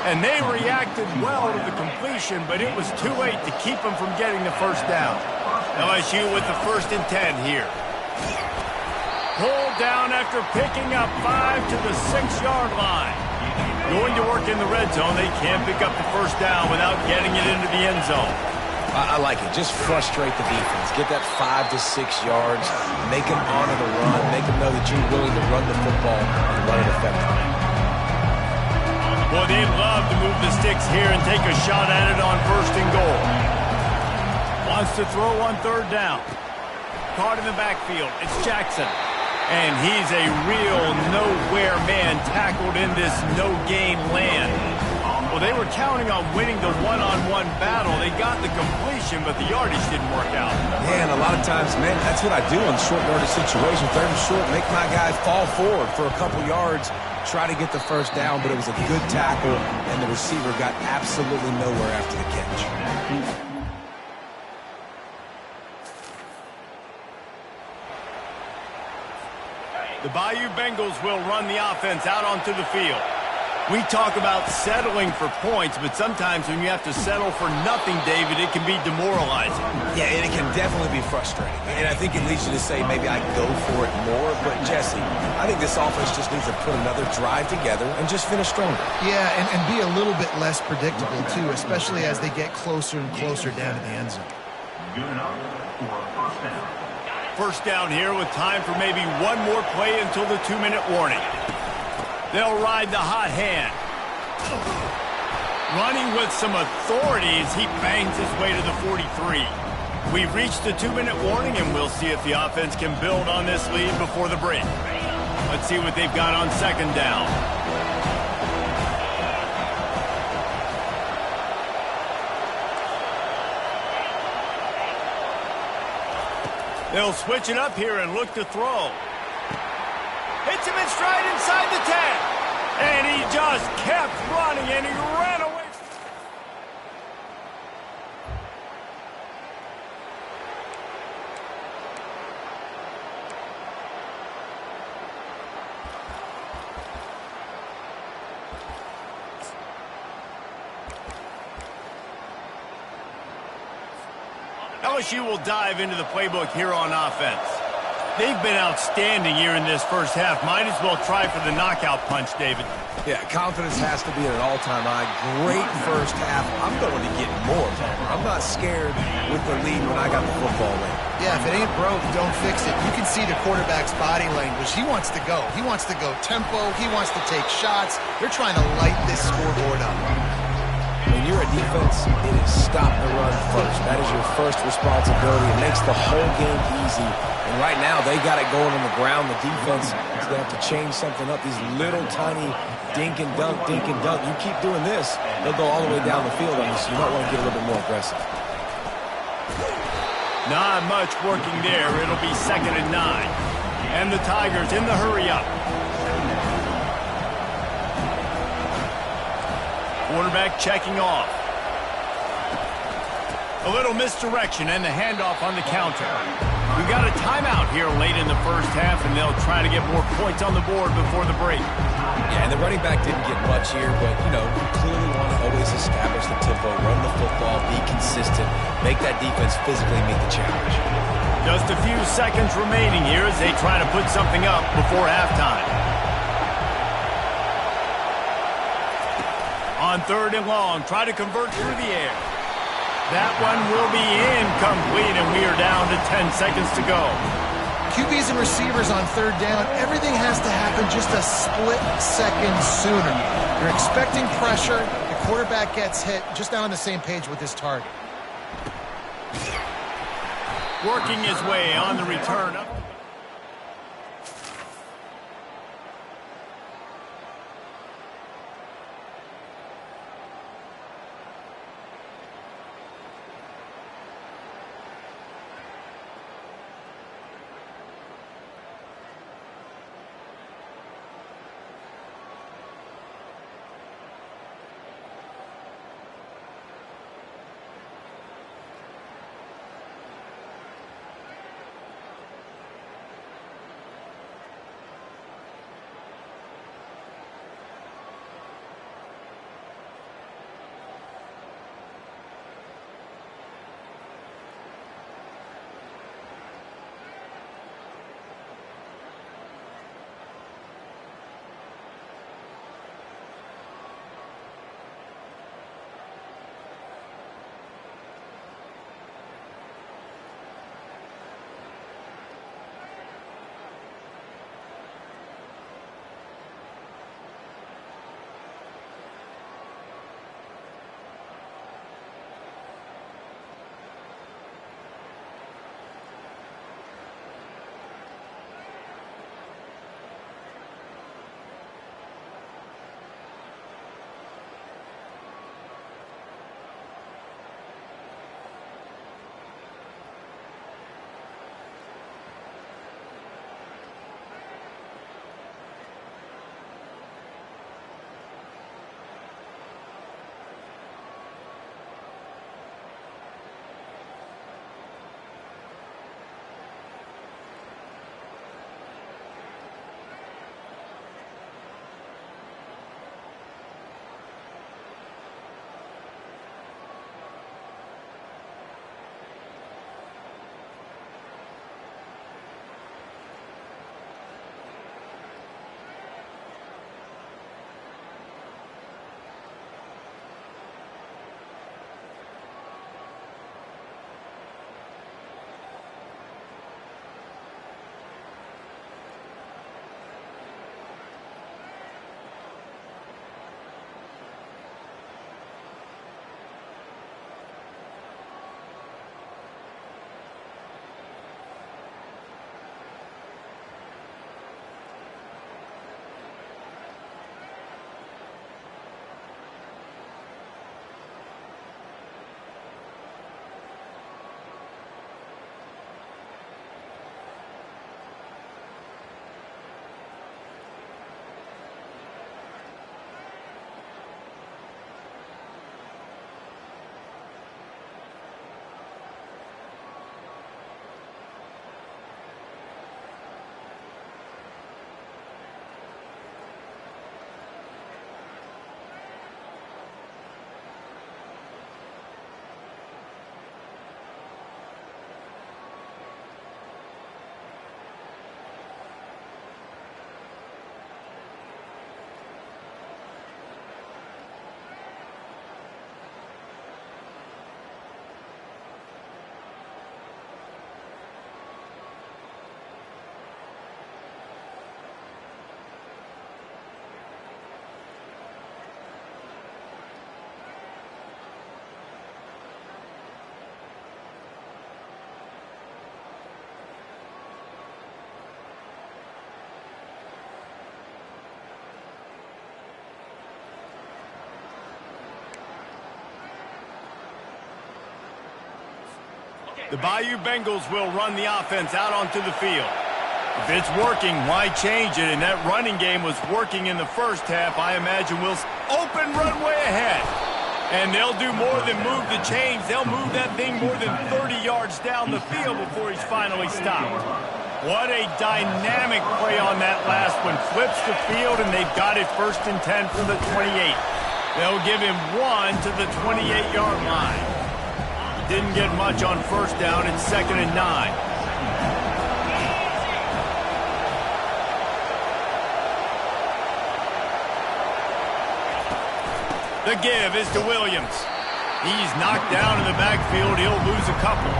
And they reacted well to the completion, but it was too late to keep them from getting the first down. LSU with the 1st and 10 here. Pulled down after picking up 5 to the 6-yard line. Going to work in the red zone. They can't pick up the first down without getting it into the end zone. I like it. Just frustrate the defense. Get that 5 to 6 yards. Make them honor the run. Make them know that you're willing to run the football and run it effectively. Boy, they'd love to move the sticks here and take a shot at it on 1st and goal. Wants to throw on 3rd down. Caught in the backfield. It's Jackson. And he's a real nowhere man tackled in this no-gain land. Well, they were counting on winning the one-on-one battle. They got the completion, but the yardage didn't work out. Yeah, and a lot of times, man, that's what I do in short yardage situation. 3rd and short, make my guy fall forward for a couple yards, try to get the first down, but it was a good tackle, and the receiver got absolutely nowhere after the catch. The Bayou Bengals will run the offense out onto the field. We talk about settling for points, but sometimes when you have to settle for nothing, David, it can be demoralizing. Yeah, and it can definitely be frustrating. And I think it leads you to say maybe I go for it more. But, Jesse, I think this offense just needs to put another drive together and just finish stronger. Yeah, and be a little bit less predictable, too, especially as they get closer and closer down to the end zone. Good enough for first down. First down here with time for maybe one more play until the 2-minute warning. They'll ride the hot hand. Running with some authority as he bangs his way to the 43. We've reached the 2-minute warning, and we'll see if the offense can build on this lead before the break. Let's see what they've got on second down. They'll switch it up here and look to throw. Hits him in stride inside the 10. And he just kept running, and he ran away. LSU will dive into the playbook here on offense. They've been outstanding here in this first half. Might as well try for the knockout punch, David. Yeah, confidence has to be at an all-time high. Great first half. I'm going to get more. I'm not scared with the lead when I got the football in. Yeah, if it ain't broke, don't fix it. You can see the quarterback's body language. He wants to go. He wants to go tempo. He wants to take shots. They're trying to light this scoreboard up. When you're a defense, it is stop the run first. That is your first responsibility. It makes the whole game easy. And right now, they got it going on the ground. The defense is going to have to change something up. These little tiny dink and dunk, dink and dunk. You keep doing this, they'll go all the way down the field on you, so you might want to get a little bit more aggressive. Not much working there. It'll be 2nd and 9. And the Tigers in the hurry up. Quarterback checking off. A little misdirection and the handoff on the counter. We've got a timeout here late in the first half, and they'll try to get more points on the board before the break. Yeah, and the running back didn't get much here, but, you know, you clearly want to always establish the tempo, run the football, be consistent, make that defense physically meet the challenge. Just a few seconds remaining here as they try to put something up before halftime. On 3rd and long, try to convert through the air. That one will be incomplete, and we are down to 10 seconds to go. QBs and receivers on 3rd down, everything has to happen just a split second sooner. You're expecting pressure, the quarterback gets hit, just not on the same page with his target. Working his way on the return up. The Bayou Bengals will run the offense out onto the field. If it's working, why change it? And that running game was working in the first half. I imagine we'll open runway ahead. And they'll do more than move the chains. They'll move that thing more than 30 yards down the field before he's finally stopped. What a dynamic play on that last one. Flips the field, and they've got it 1st and 10 from the 28. They'll give him 1 to the 28-yard line. Didn't get much on 1st down. It's 2nd and 9. The give is to Williams. He's knocked down in the backfield. He'll lose a couple.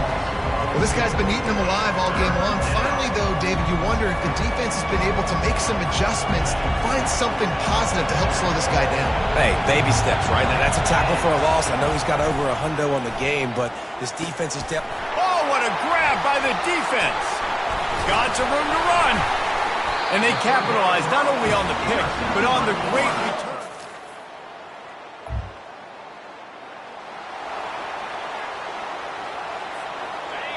Well, this guy's been eating them alive all game long. Finally, though, David, you wonder if the defense has been able to make some adjustments, find something positive to help slow this guy down. Hey, baby steps, right? Now, that's a tackle for a loss. I know he's got over $100 on the game, but this defense is Oh, what a grab by the defense. Got some room to run. And they capitalized not only on the pick, but on the great return.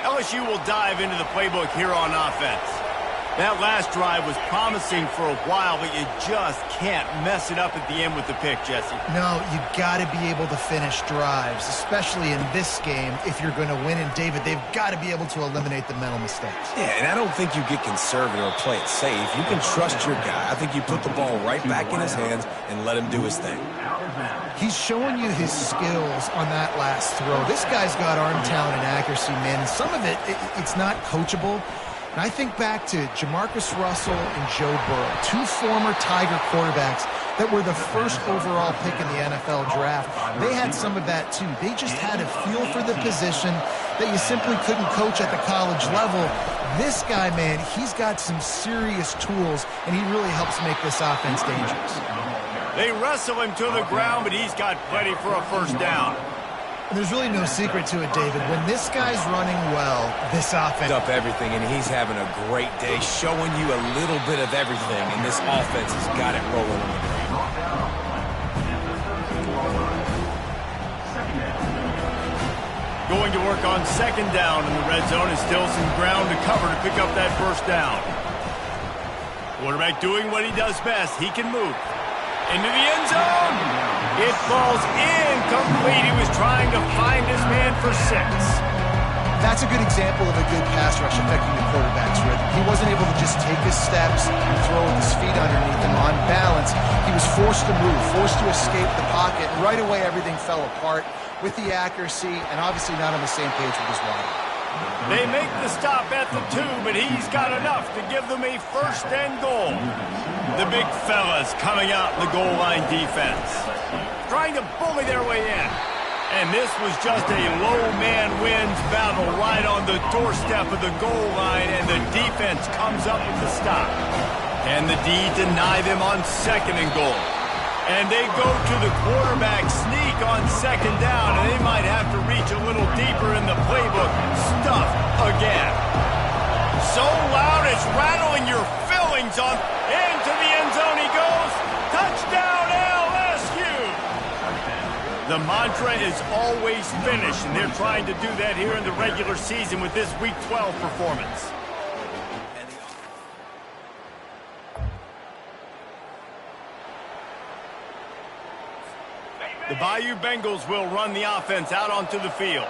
LSU will dive into the playbook here on offense. That last drive was promising for a while, but you just can't mess it up at the end with the pick, Jesse. No, you got to be able to finish drives, especially in this game if you're going to win. And, David, they've got to be able to eliminate the mental mistakes. Yeah, and I don't think you get conservative or play it safe. You can trust your guy. I think you put the ball right back in his hands and let him do his thing. He's showing you his skills on that last throw. This guy's got arm talent and accuracy, man. And some of it's not coachable. And I think back to Jamarcus Russell and Joe Burrow, 2 former Tiger quarterbacks that were the 1st overall pick in the NFL draft. They had some of that, too. They just had a feel for the position that you simply couldn't coach at the college level. This guy, man, he's got some serious tools, and he really helps make this offense dangerous. They wrestle him to the ground, but he's got plenty for a 1st down. And there's really no secret to it, David. When this guy's running well, this offense up everything, and he's having a great day, showing you a little bit of everything, and this offense has got it rolling on the ground. Going to work on 2nd down in the red zone, and still some ground to cover to pick up that 1st down. Quarterback doing what he does best. He can move. Into the end zone. It falls incomplete. He was trying to find his man for 6. That's a good example of a good pass rush affecting the quarterback's rhythm. He wasn't able to just take his steps and throw with his feet underneath him on balance. He was forced to move, forced to escape the pocket. Right away, everything fell apart with the accuracy and obviously not on the same page with his wide. They make the stop at the 2, but he's got enough to give them a 1st and goal. The big fellas coming out in the goal line defense, trying to bully their way in. And this was just a low man wins battle right on the doorstep of the goal line, and the defense comes up with the stop. Can the D deny them on 2nd and goal? And they go to the quarterback sneak on 2nd down, and they might have to reach a little deeper in the playbook. Stuff again. So loud it's rattling your fillings on. Into the end zone he goes. Touchdown LSU. The mantra is always finish, and they're trying to do that here in the regular season with this Week 12 performance. The Bayou Bengals will run the offense out onto the field.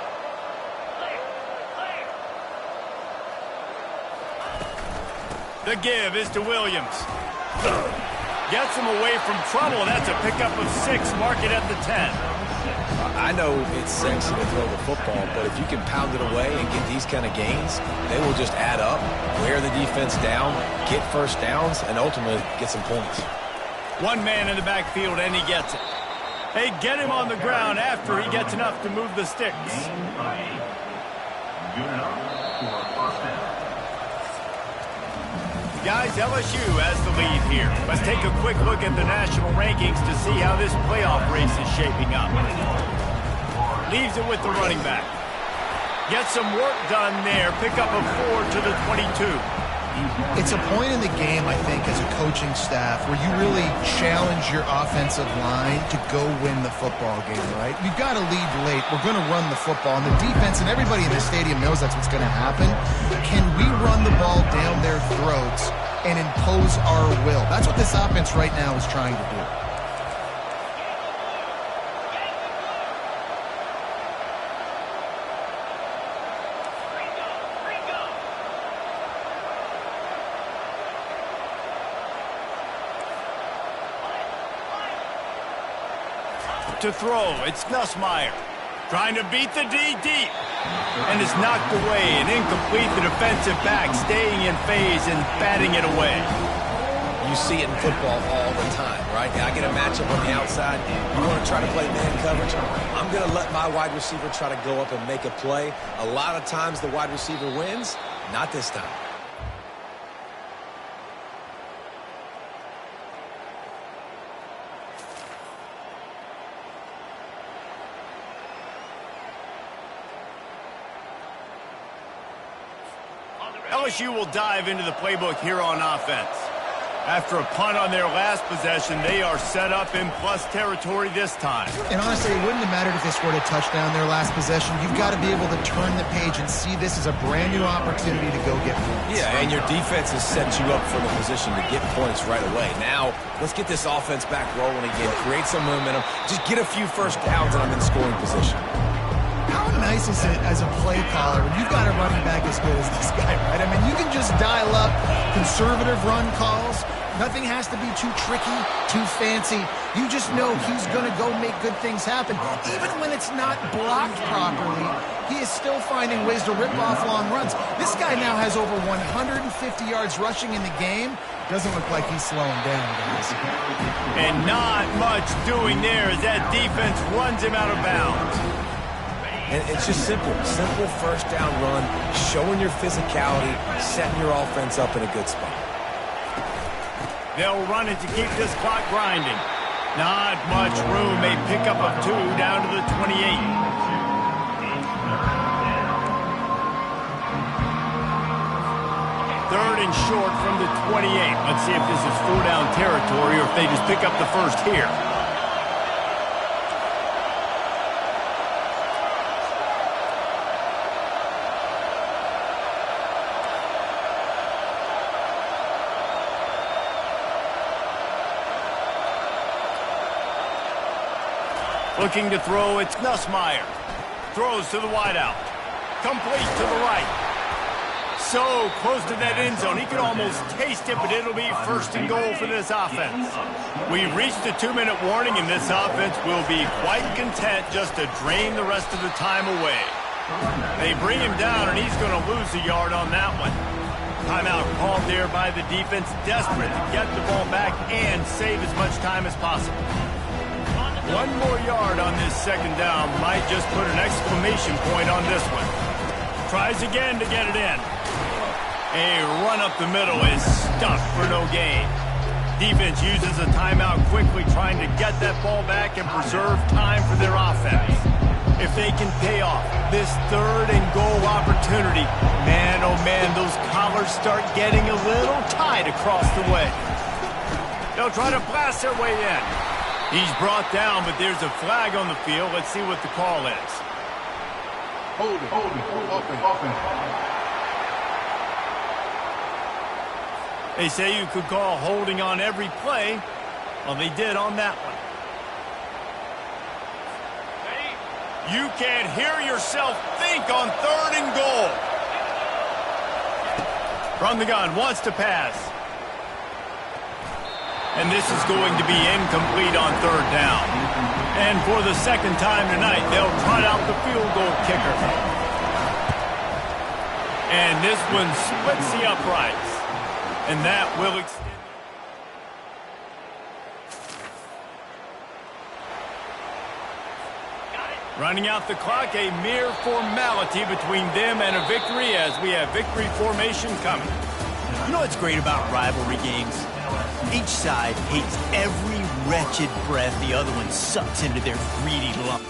The give is to Williams. Gets him away from trouble. That's a pickup of 6. Mark it at the 10. I know it's sexy to throw the football, but if you can pound it away and get these kind of gains, they will just add up, wear the defense down, get 1st downs, and ultimately get some points. 1 man in the backfield, and he gets it. They get him on the ground after he gets enough to move the sticks. Guys, LSU has the lead here. Let's take a quick look at the national rankings to see how this playoff race is shaping up. Leaves it with the running back. Gets some work done there. Pick up a 4 to the 22. It's a point in the game, I think, as a coaching staff where you really challenge your offensive line to go win the football game, right? You've got to lead late. We're going to run the football. And the defense and everybody in the stadium knows that's what's going to happen. Can we run the ball down their throats and impose our will? That's what this offense right now is trying to do. To throw, it's Nussmeier. Trying to beat the D deep. And it's knocked away and incomplete. The defensive back staying in phase and batting it away. You see it in football all the time, right? I get a matchup on the outside. You want to try to play man coverage? I'm going to let my wide receiver try to go up and make a play. A lot of times the wide receiver wins. Not this time. LSU will dive into the playbook here on offense. After a punt on their last possession, they are set up in plus territory this time. And honestly, it wouldn't have mattered if they scored a touchdown their last possession. You've got to be able to turn the page and see this as a brand new opportunity to go get points. Yeah, and your defense has set you up for the position to get points right away. Now, let's get this offense back rolling again, create some momentum, just get a few first downs and I'm in scoring position. How nice is it as a play caller when you've got a running back as good as this guy, right? I mean, you can just dial up conservative run calls. Nothing has to be too tricky, too fancy. You just know he's going to go make good things happen. Even when it's not blocked properly, he is still finding ways to rip off long runs. This guy now has over 150 yards rushing in the game. Doesn't look like he's slowing down, guys. And not much doing there as that defense runs him out of bounds. And it's just simple first down run, showing your physicality, setting your offense up in a good spot. They'll run it to keep this clock grinding. Not much room, a pickup of 2 down to the 28. Third and short from the 28. Let's see if this is 4-down territory or if they just pick up the first here. Looking to throw, it's Nussmeier. Throws to the wideout. Complete to the right. So close to that end zone. He could almost taste it, but it'll be first and goal for this offense. We've reached the 2-minute warning, and this offense will be quite content just to drain the rest of the time away. They bring him down, and he's going to lose a yard on that one. Timeout called there by the defense, desperate to get the ball back and save as much time as possible. 1 more yard on this second down might just put an exclamation point on this one. Tries again to get it in. A run up the middle is stuffed for no gain. Defense uses a timeout quickly, trying to get that ball back and preserve time for their offense. If they can pay off this 3rd and goal opportunity, man, oh man, those collars start getting a little tight across the way. They'll try to blast their way in. He's brought down, but there's a flag on the field. Let's see what the call is. Hold it, open. They say you could call holding on every play. Well, they did on that one. You can't hear yourself think on 3rd and goal. From the gun, wants to pass. And this is going to be incomplete on 3rd down. And for the second time tonight, they'll trot out the field goal kicker. And this one splits the uprights. And that will extend. Running out the clock, a mere formality between them and a victory as we have victory formation coming. You know what's great about rivalry games? Each side hates every wretched breath the other one sucks into their greedy lungs.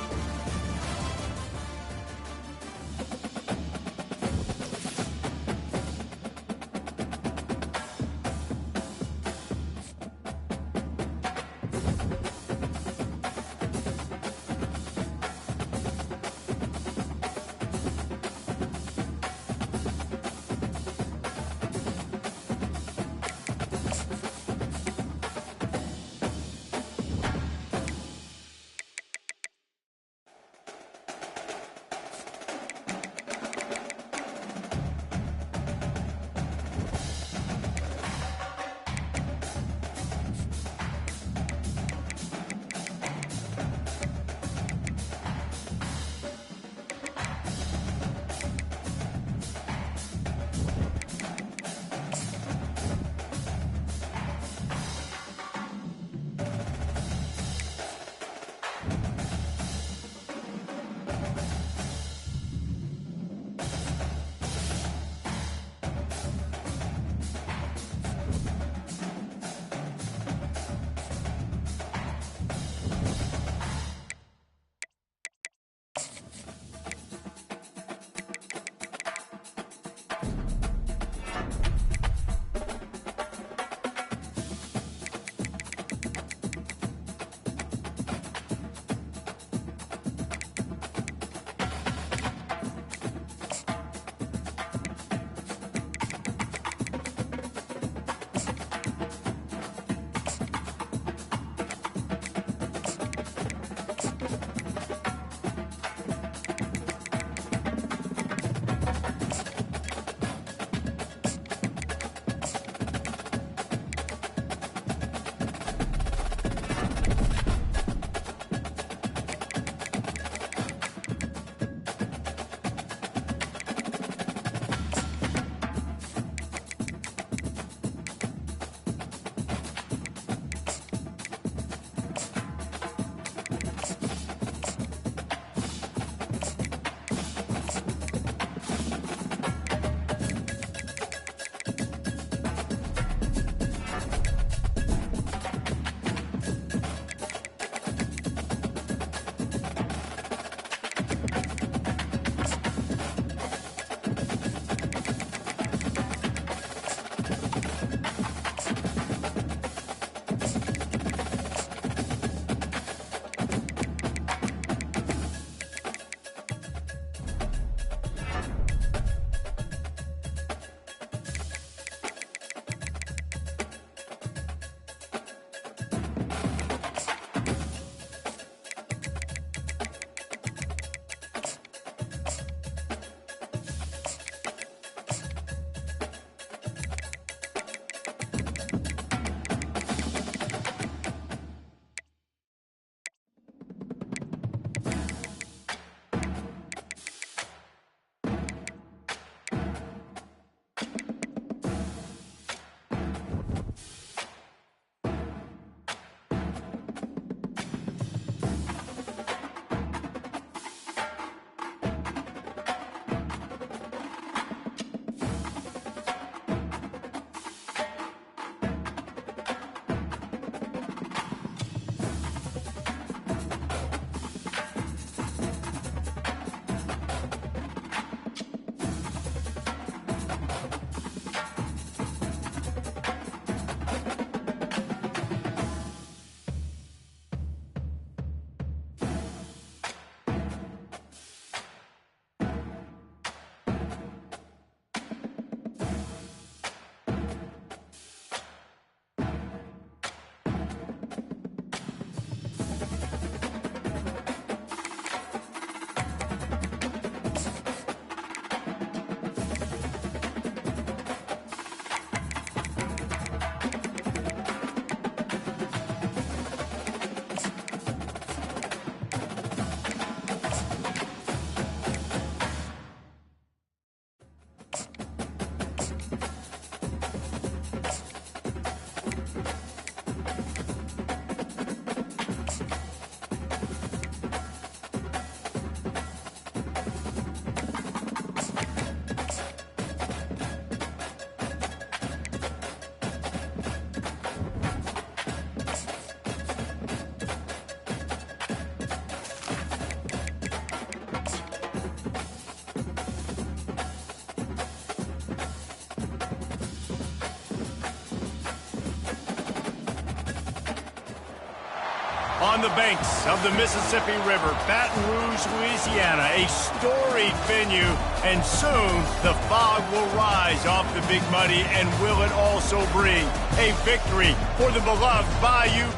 On the banks of the Mississippi River, Baton Rouge, Louisiana, a storied venue, and soon the fog will rise off the Big Muddy, and will it also bring a victory for the beloved Bayou?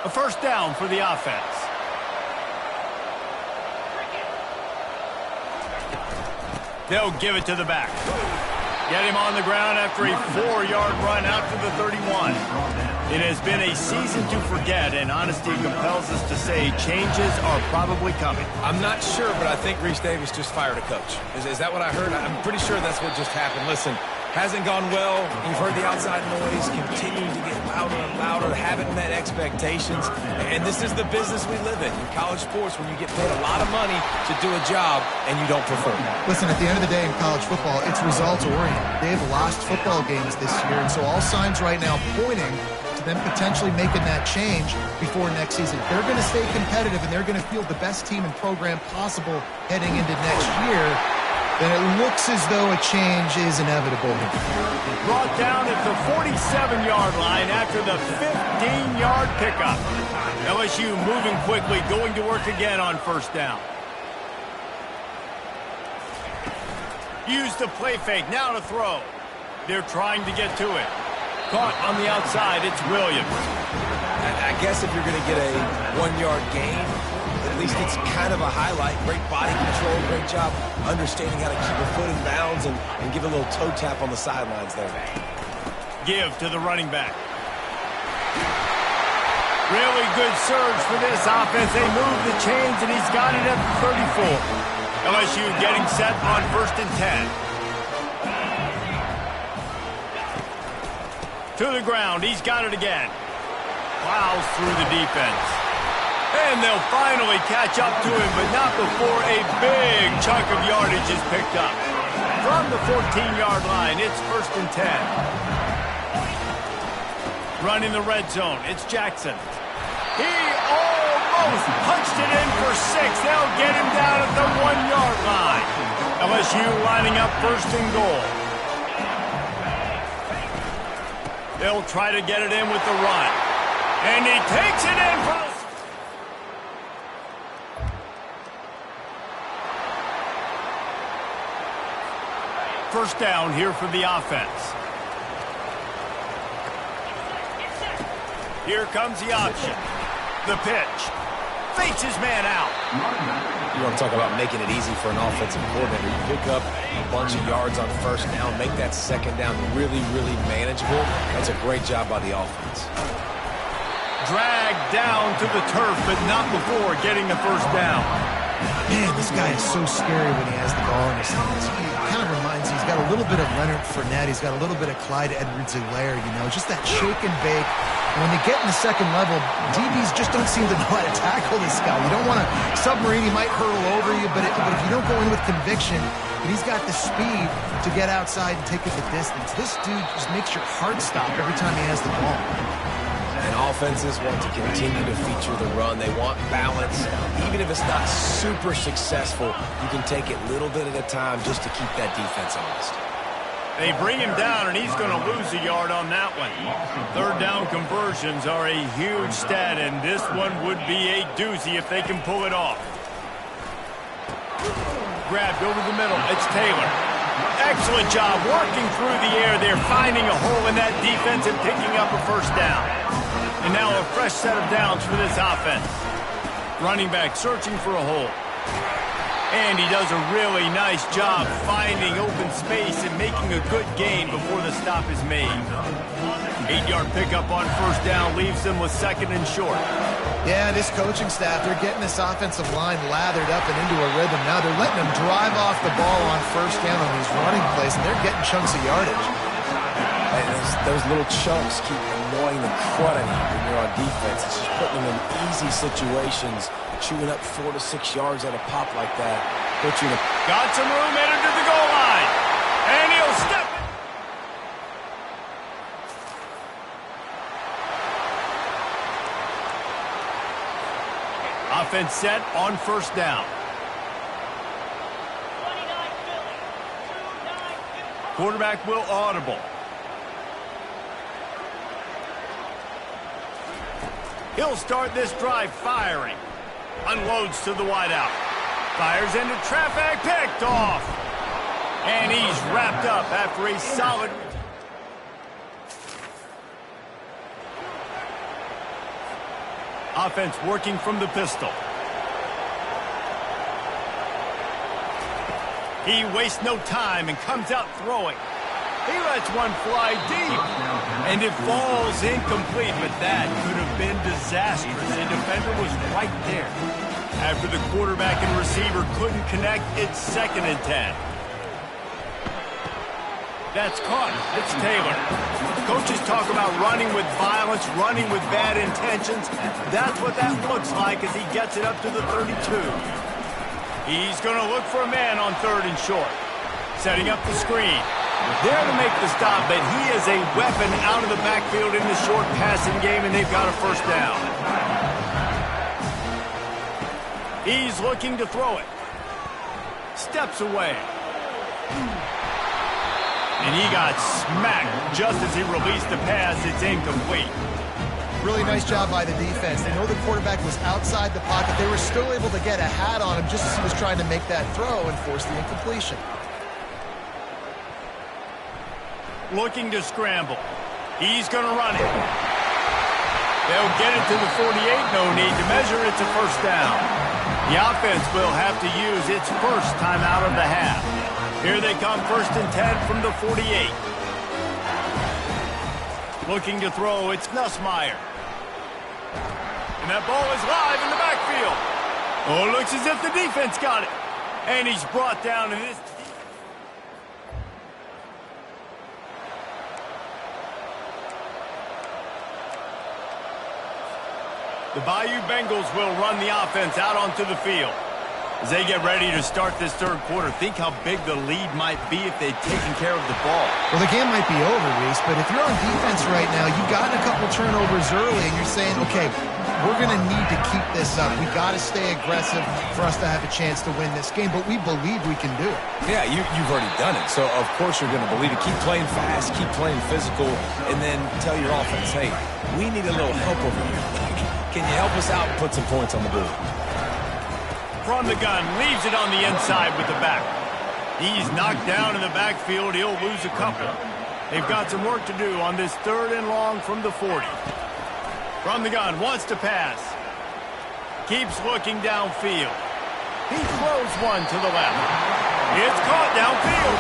A first down for the offense. They'll give it to the back. Get him on the ground after a 4-yard run out to the 31. It has been a season to forget, and honesty compels us to say changes are probably coming. I'm not sure, but I think Reese Davis just fired a coach. Is that what I heard? I'm pretty sure that's what just happened. Listen, hasn't gone well. You've heard the outside noise, continuing to get louder and louder, haven't met expectations. And this is the business we live in college sports, when you get paid a lot of money to do a job and you don't perform. Listen, at the end of the day in college football, it's results-oriented. They've lost football games this year, and so all signs right now pointing to them potentially making that change before next season. They're going to stay competitive, and they're going to field the best team and program possible heading into next year. Then it looks as though a change is inevitable. Brought down at the 47-yard line after the 15-yard pickup. LSU moving quickly, going to work again on first down. Use the play fake, now to throw. They're trying to get to it. Caught on the outside, it's Williams. I guess if you're going to get a 1-yard gain, at least it's kind of a highlight. Great body control, great job understanding how to keep a foot in bounds and give a little toe tap on the sidelines there. Give to the running back. Really good surge for this offense. They move the chains, and he's got it at the 34. LSU getting set on 1st and 10. To the ground, he's got it again. Plows through the defense. And they'll finally catch up to him, but not before a big chunk of yardage is picked up. From the 14-yard line, it's 1st and 10. Running the red zone, it's Jackson. He almost punched it in for 6. They'll get him down at the 1-yard line. LSU lining up 1st and goal. They'll try to get it in with the run. And he takes it in for the... First down here for the offense. Here comes the option. The pitch. Fakes his man out. You want to talk about making it easy for an offensive coordinator. You pick up a bunch of yards on first down, make that second down really, really manageable. That's a great job by the offense. Dragged down to the turf, but not before getting the first down. Man, this guy is so scary when he has the ball in his hands. He kind of reminds me, he's got a little bit of Leonard Fournette. He's got a little bit of Clyde Edwards-Helaire, you know, just that shake and bake. And when they get in the second level, DBs just don't seem to know how to tackle this guy. You don't want to submarine. He might hurtle over you, but if you don't go in with conviction, and he's got the speed to get outside and take it the distance. This dude just makes your heart stop every time he has the ball. And offenses want to continue to feature the run. They want balance. Even if it's not super successful, you can take it little bit at a time just to keep that defense honest. They bring him down, and he's going to lose a yard on that one. Third down conversions are a huge stat, and this one would be a doozy if they can pull it off. Grabbed over the middle. It's Taylor. Excellent job working through the air. They're finding a hole in that defense and picking up a first down. And now a fresh set of downs for this offense. Running back searching for a hole. And he does a really nice job finding open space and making a good gain before the stop is made. 8-yard pickup on first down leaves them with 2nd and short. Yeah, this coaching staff, they're getting this offensive line lathered up and into a rhythm. Now they're letting them drive off the ball on first down on these running plays, and they're getting chunks of yardage. And those little chunks keep annoying the crud out of you when you're on defense. It's just putting them in easy situations, chewing up 4 to 6 yards at a pop like that. Put you in a... Got some room headed to the goal line. And he'll step it. Offense set on first down. Quarterback will audible. He'll start this drive firing. Unloads to the wideout. Fires into traffic, picked off. And he's wrapped up after a solid... Offense working from the pistol. He wastes no time and comes out throwing. He lets one fly deep. And it falls incomplete, but that could have been disastrous. The defender was right there. After the quarterback and receiver couldn't connect, it's 2nd and 10. That's caught. It's Taylor. Coaches talk about running with violence, running with bad intentions. That's what that looks like as he gets it up to the 32. He's going to look for a man on 3rd and short. Setting up the screen. There to make the stop, but he is a weapon out of the backfield in the short passing game, and they've got a 1st down. He's looking to throw it. Steps away. And he got smacked just as he released the pass. It's incomplete. Really nice job by the defense. They know the quarterback was outside the pocket. They were still able to get a hat on him just as he was trying to make that throw and force the incompletion. Looking to scramble. He's going to run it. They'll get it to the 48. No need to measure. It's a 1st down. The offense will have to use its 1st timeout of the half. Here they come, 1st and 10 from the 48. Looking to throw, it's Nussmeier. And that ball is live in the backfield. Oh, it looks as if the defense got it. And he's brought down in this... The Bayou Bengals will run the offense out onto the field. As they get ready to start this 3rd quarter, think how big the lead might be if they'd taken care of the ball. Well, the game might be over, Reese, but if you're on defense right now, you've gotten a couple turnovers early, and you're saying, okay, we're going to need to keep this up. We've got to stay aggressive for us to have a chance to win this game, but we believe we can do it. Yeah, you've already done it, so of course you're going to believe it. Keep playing fast, keep playing physical, and then tell your offense, hey, we need a little help over here. Can you help us out and put some points on the board? From the gun, leaves it on the inside with the back. He's knocked down in the backfield. He'll lose a couple. They've got some work to do on this 3rd and long from the 40. From the gun, wants to pass. Keeps looking downfield. He throws one to the left. It's caught downfield.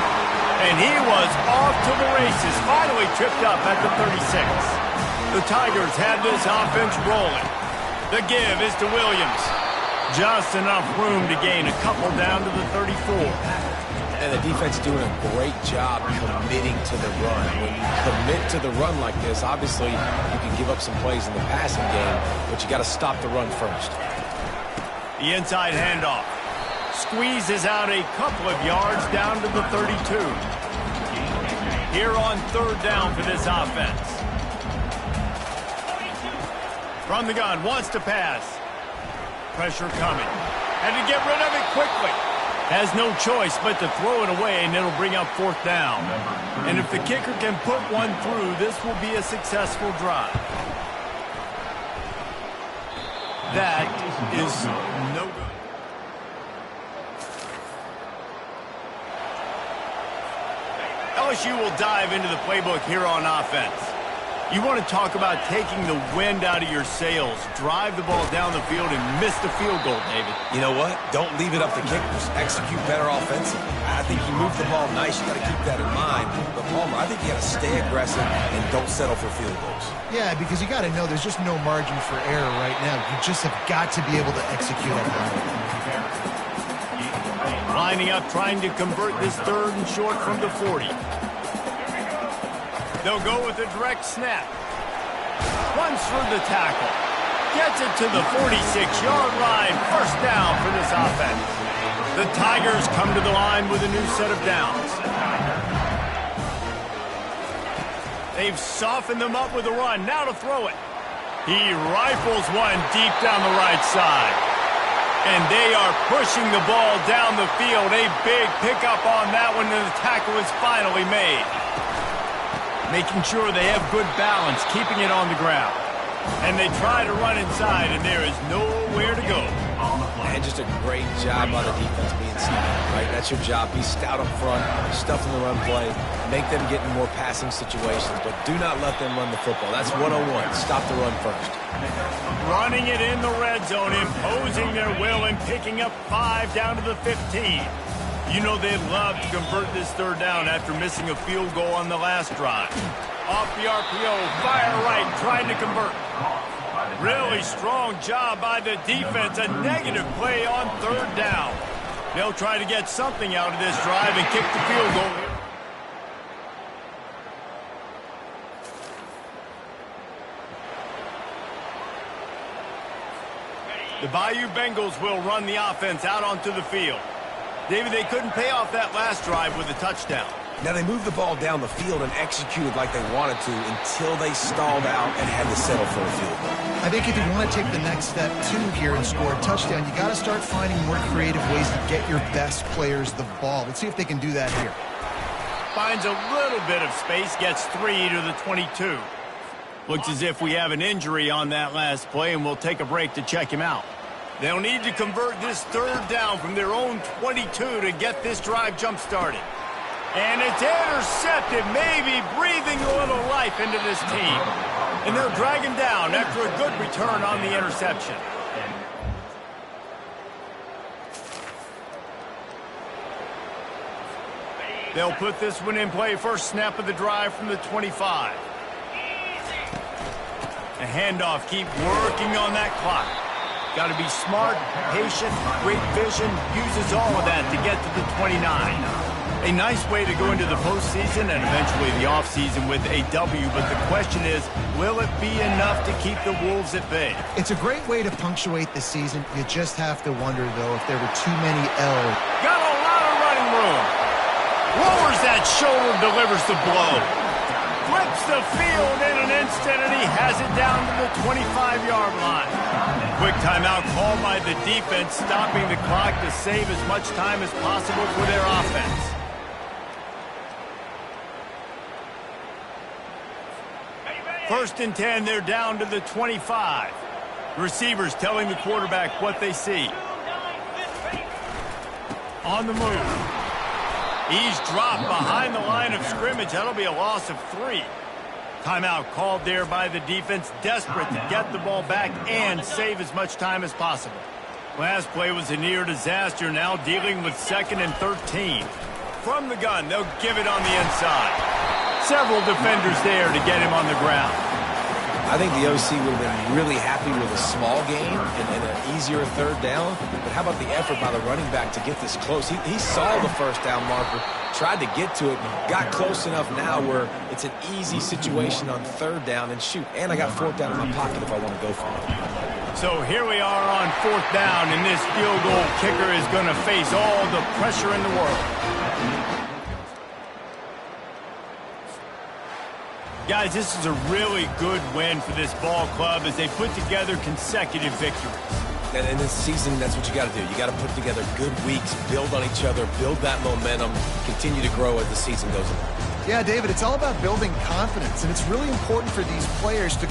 And he was off to the races. Finally tripped up at the 36. The Tigers had this offense rolling. The give is to Williams. Just enough room to gain a couple down to the 34. And the defense doing a great job committing to the run. When you commit to the run like this, obviously you can give up some plays in the passing game, but you got to stop the run first. The inside handoff. Squeezes out a couple of yards down to the 32. Here on 3rd down for this offense. From the gun, wants to pass. Pressure coming. Had to get rid of it quickly. Has no choice but to throw it away, and it'll bring up 4th down. And if the kicker can put one through, this will be a successful drive. That is no good. LSU will dive into the playbook here on offense. You want to talk about taking the wind out of your sails. Drive the ball down the field and miss the field goal, David. You know what? Don't leave it up to kickers. Execute better offensively. I think you move the ball nice. You got to keep that in mind. But, Palmer, I think you got to stay aggressive and don't settle for field goals. Yeah, because you got to know there's just no margin for error right now. You just have got to be able to execute at that. Lining up, trying to convert this 3rd and short from the 40. They'll go with a direct snap. Runs through the tackle. Gets it to the 46-yard line. 1st down for this offense. The Tigers come to the line with a new set of downs. They've softened them up with a run. Now to throw it. He rifles one deep down the right side. And they are pushing the ball down the field. A big pickup on that one, and the tackle is finally made. Making sure they have good balance, keeping it on the ground. And they try to run inside, and there is nowhere to go. And just a great job by the defense being stout, right? That's your job. Be stout up front, stuff in the run play, make them get in more passing situations, but do not let them run the football. That's 101. Stop the run first. Running it in the red zone, imposing their will and picking up 5 down to the 15. You know they'd love to convert this third down after missing a field goal on the last drive. Off the RPO, fire right, trying to convert. Really strong job by the defense. A negative play on third down. They'll try to get something out of this drive and kick the field goal here. The Bayou Bengals will run the offense out onto the field. David, they couldn't pay off that last drive with a touchdown. Now, they moved the ball down the field and executed like they wanted to until they stalled out and had to settle for a field goal. I think if you want to take the next step, too, here and score a touchdown, you got to start finding more creative ways to get your best players the ball. Let's see if they can do that here. Finds a little bit of space, gets 3 to the 22. Looks as if we have an injury on that last play, and we'll take a break to check him out. They'll need to convert this third down from their own 22 to get this drive jump-started. And it's intercepted, maybe breathing a little life into this team. And they'll drag him down after a good return on the interception. They'll put this one in play. First snap of the drive from the 25. A handoff, keep working on that clock. Got to be smart, patient, great vision, uses all of that to get to the 29. A nice way to go into the postseason and eventually the offseason with a W, but the question is, will it be enough to keep the Wolves at bay? It's a great way to punctuate the season. You just have to wonder, though, if there were too many L's. Got a lot of running room. Lowers that shoulder, delivers the blow. Flips the field in an instant, and he has it down to the 25-yard line. Quick timeout called by the defense, stopping the clock to save as much time as possible for their offense. First and 10, they're down to the 25. Receivers telling the quarterback what they see. On the move. He's dropped behind the line of scrimmage. That'll be a loss of 3. Timeout called there by the defense, desperate to get the ball back and save as much time as possible. Last play was a near disaster, now dealing with 2nd and 13. From the gun, they'll give it on the inside. Several defenders there to get him on the ground. I think the OC would have been really happy with a small gain and an easier third down. But how about the effort by the running back to get this close? He saw the first down marker, tried to get to it, got close enough now where it's an easy situation on third down. And shoot, and I got 4th down in my pocket if I want to go for it. So here we are on 4th down, and this field goal kicker is going to face all the pressure in the world. Guys, this is a really good win for this ball club as they put together consecutive victories. And in this season, that's what you got to do. You got to put together good weeks, build on each other, build that momentum, continue to grow as the season goes along. Yeah, David, it's all about building confidence, and it's really important for these players to...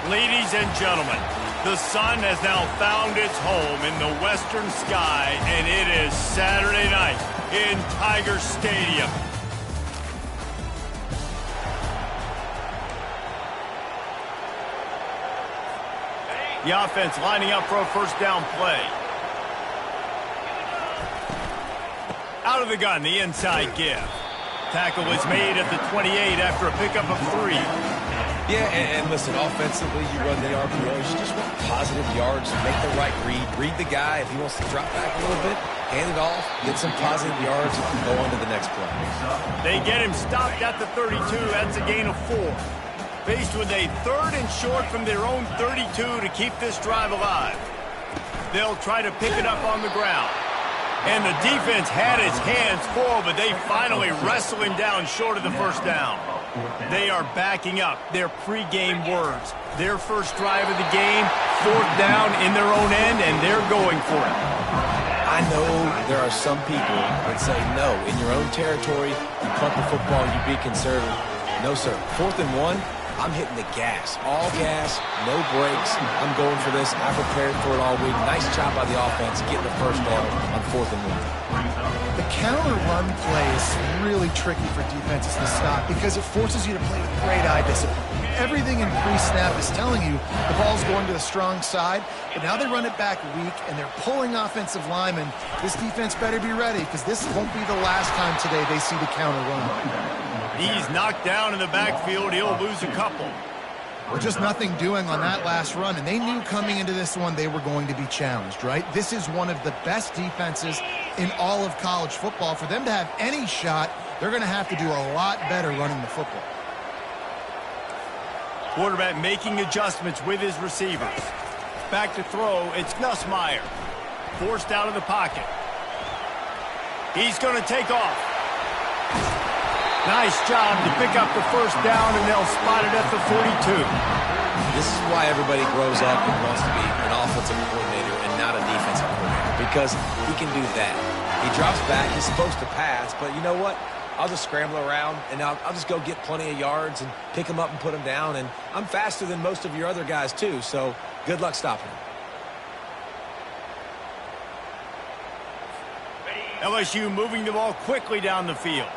Ladies and gentlemen, the sun has now found its home in the western sky, and it is Saturday night in Tiger Stadium. The offense lining up for a first down play. Out of the gun, the inside give. Tackle is made at the 28 after a pickup of 3. Yeah, and listen, offensively, you run the RPOs, you just want positive yards, make the right read the guy. If he wants to drop back a little bit, hand it off, get some positive yards, and go on to the next play. They get him stopped at the 32. That's a gain of 4. Faced with a 3rd and short from their own 32 to keep this drive alive. They'll try to pick it up on the ground. And the defense had his hands full, but they finally wrestle him down short of the first down. They are backing up their pregame words. Their first drive of the game, 4th down in their own end, and they're going for it. I know there are some people that say, no, in your own territory, you punt the football, you be conservative. No, sir. 4th and 1, I'm hitting the gas. All gas, no brakes. I'm going for this. I prepared for it all week. Nice job by the offense getting the first down on 4th and 1. The counter run play is really tricky for defenses to stop because it forces you to play with great eye discipline. Everything in pre-snap is telling you the ball's going to the strong side, but now they run it back weak and they're pulling offensive linemen. This defense better be ready because this won't be the last time today they see the counter run. He's knocked down in the backfield. He'll lose a couple. Well, just nothing doing on that last run, and they knew coming into this one they were going to be challenged, right? This is one of the best defenses in all of college football. For them to have any shot, they're going to have to do a lot better running the football. Quarterback making adjustments with his receivers. Back to throw, it's Nussmeier. Forced out of the pocket. He's going to take off. Nice job to pick up the first down, and they'll spot it at the 42. This is why everybody grows up and wants to be an offensive coordinator and not a defensive coordinator, because he can do that. He drops back. He's supposed to pass, but you know what? I'll just scramble around, and I'll just go get plenty of yards and pick him up and put him down, and I'm faster than most of your other guys, too, so good luck stopping him. LSU moving the ball quickly down the field.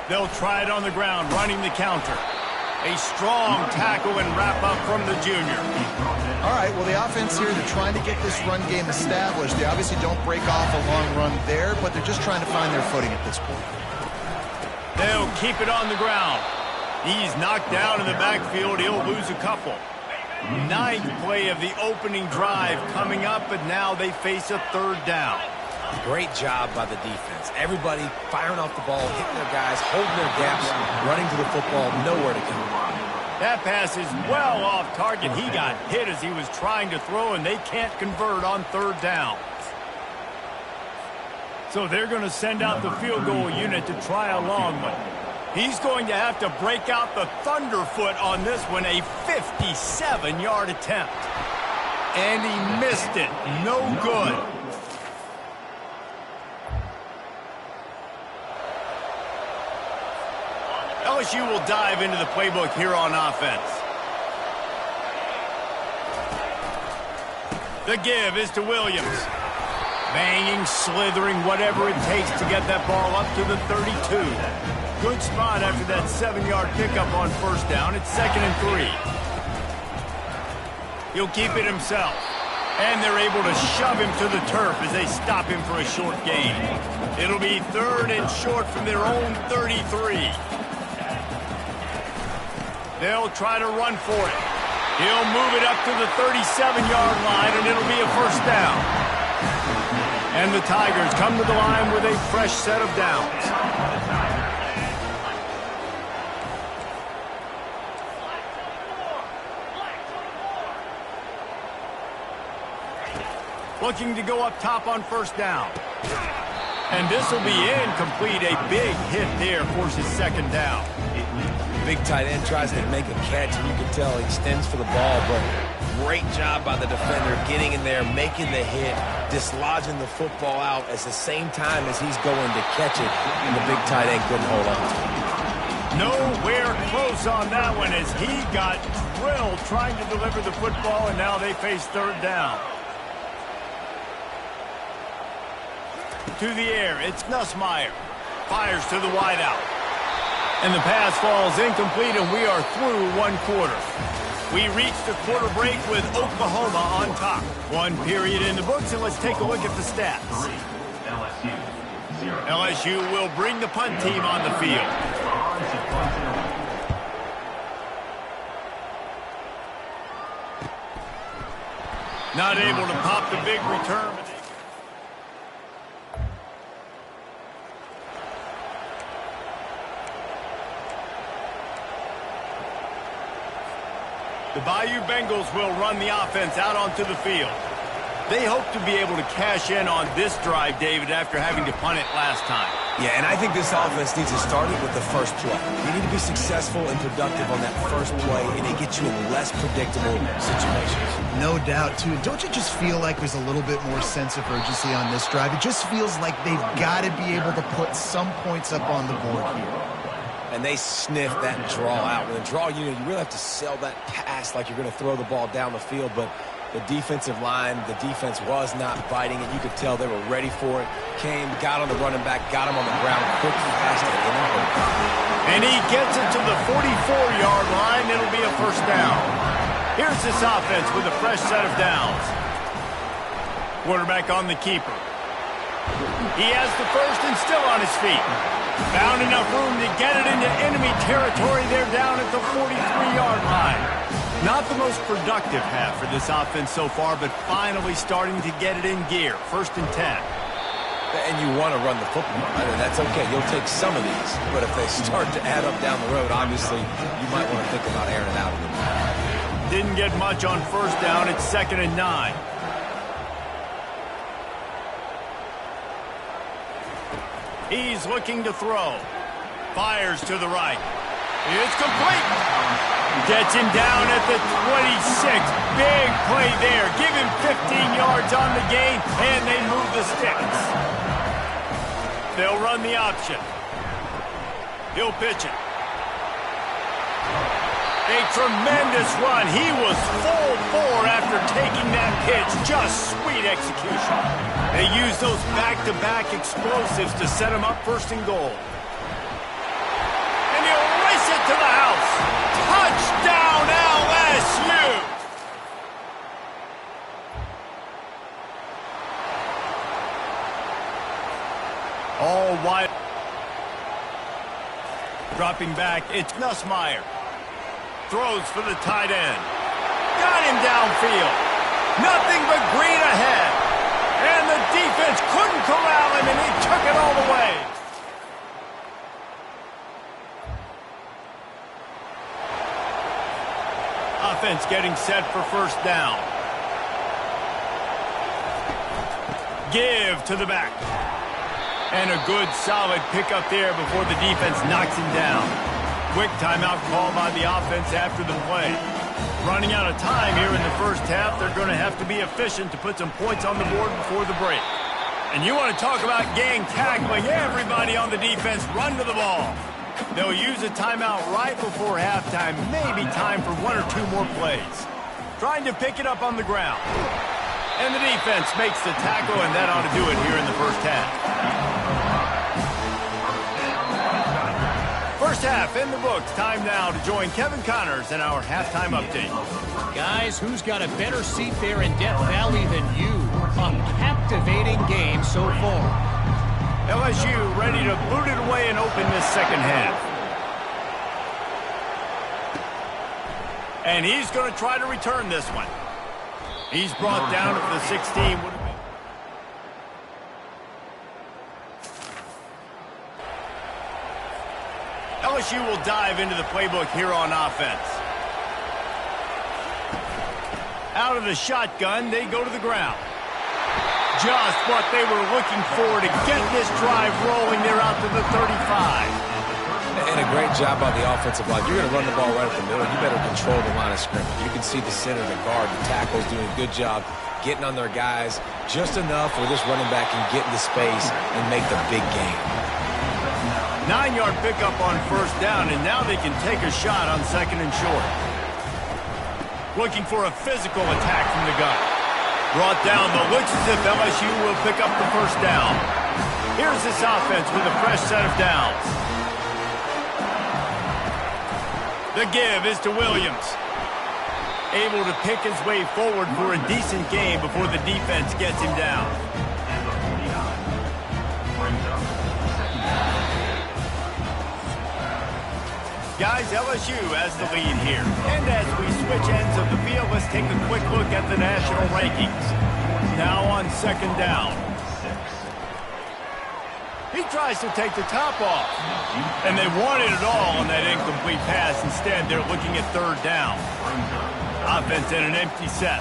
They'll try it on the ground, running the counter. A strong tackle and wrap-up from the junior. All right, well, the offense here, they're trying to get this run game established. They obviously don't break off a long run there, but they're just trying to find their footing at this point. They'll keep it on the ground. He's knocked down in the backfield. He'll lose a couple. Ninth play of the opening drive coming up, but now they face a third down. Great job by the defense. Everybody firing off the ball, hitting their guys, holding their gaps, running to the football, nowhere to go. That pass is well off target. He got hit as he was trying to throw, and they can't convert on third down. So they're going to send out the field goal unit to try a long one. He's going to have to break out the thunderfoot on this one, a 57-yard attempt. And he missed it. No good. LSU will dive into the playbook here on offense. The give is to Williams. Banging, slithering, whatever it takes to get that ball up to the 32. Good spot after that 7-yard pickup on first down. It's 2nd and 3. He'll keep it himself. And they're able to shove him to the turf as they stop him for a short gain. It'll be 3rd and short from their own 33. They'll try to run for it. He'll move it up to the 37-yard line, and it'll be a first down. And the Tigers come to the line with a fresh set of downs. Looking to go up top on first down. And this will be incomplete. A big hit there forces second down. Big tight end tries to make a catch, and you can tell he extends for the ball, but great job by the defender getting in there, making the hit, dislodging the football out at the same time as he's going to catch it, and the big tight end couldn't hold on to it. Nowhere close on that one as he got drilled trying to deliver the football, and now they face third down. To the air, it's Nussmeier. Fires to the wideout. And the pass falls incomplete, and we are through one quarter. We reach the quarter break with Oklahoma on top. One period in the books, and let's take a look at the stats. LSU will bring the punt team on the field. Not able to pop the big return. The Bayou Bengals will run the offense out onto the field. They hope to be able to cash in on this drive, David, after having to punt it last time. Yeah, and I think this offense needs to start it with the first play. You need to be successful and productive on that first play, and it gets you in less predictable situations. No doubt, too. Don't you just feel like there's a little bit more sense of urgency on this drive? It just feels like they've got to be able to put some points up on the board here. And they sniff that draw out. With a draw unit, you really have to sell that pass like you're going to throw the ball down the field, but the defensive line, the defense was not biting it. You could tell they were ready for it. Came, got on the running back, got him on the ground, quick, fast, and he gets it to the 44-yard line. It'll be a first down. Here's this offense with a fresh set of downs. Quarterback on the keeper. He has the first and still on his feet. Found enough room to get it into enemy territory. They're down at the 43-yard line. Not the most productive half for this offense so far, but finally starting to get it in gear. 1st and 10. And you want to run the football. I mean, that's okay. You'll take some of these. But if they start to add up down the road, obviously, you might want to think about airing it out a little bit. Didn't get much on first down. It's 2nd and 9. He's looking to throw. Fires to the right. It's complete. Gets him down at the 26. Big play there. Give him 15 yards on the gain, and they move the sticks. They'll run the option. He'll pitch it. A tremendous run. He was full bore after taking that pitch. Just sweet execution. They used those back-to-back explosives to set him up first and goal. And he'll race it to the house. Touchdown, LSU! All wide. Dropping back, it's Nussmeier. Throws for the tight end. Got him downfield. Nothing but green ahead. And the defense couldn't corral him, and he took it all the way. Offense getting set for first down. Give to the back. And a good, solid pickup there before the defense knocks him down. Quick timeout called by the offense after the play. Running out of time here in the first half, they're going to have to be efficient to put some points on the board before the break. And you want to talk about gang tackling. Everybody on the defense run to the ball. They'll use a timeout right before halftime. Maybe time for one or two more plays. Trying to pick it up on the ground. And the defense makes the tackle, and that ought to do it here in the first half. First half in the books. Time now to join Kevin Connors in our halftime update. Guys, who's got a better seat there in Death Valley than you? A captivating game so far. LSU ready to boot it away and open this second half. And he's going to try to return this one. He's brought down at the 16. LSU will dive into the playbook here on offense. Out of the shotgun, they go to the ground. Just what they were looking for to get this drive rolling. They're out to the 35. And a great job by the offensive line. You're going to run the ball right at the middle. You better control the line of scrimmage. You can see the center, the guard, the tackles doing a good job getting on their guys just enough where this running back can get into space and make the big game. 9-yard pickup on first down, and now they can take a shot on second and short. Looking for a physical attack from the gun. Brought down, but looks as if LSU will pick up the first down. Here's this offense with a fresh set of downs. The give is to Williams. Able to pick his way forward for a decent game before the defense gets him down. Guys, LSU has the lead here. And as we switch ends of the field, let's take a quick look at the national rankings. Now on second down. He tries to take the top off. And they wanted it all on that incomplete pass. Instead, they're looking at third down. Offense in an empty set.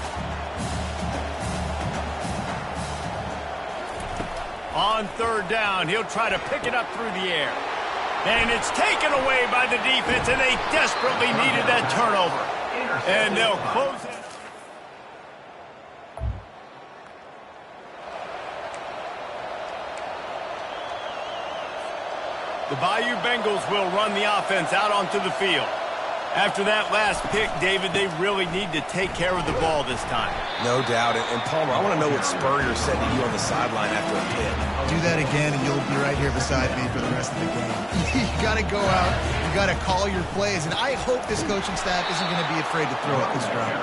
On third down, he'll try to pick it up through the air. And it's taken away by the defense, and they desperately needed that turnover. And they'll close it. The Bayou Bengals will run the offense out onto the field. After that last pick, David, they really need to take care of the ball this time. No doubt. And Palmer, I want to know what Spurrier said to you on the sideline after a pick. Do that again, and you'll be right here beside me for the rest of the game. You got to go out. You got to call your plays. And I hope this coaching staff isn't going to be afraid to throw it this drive.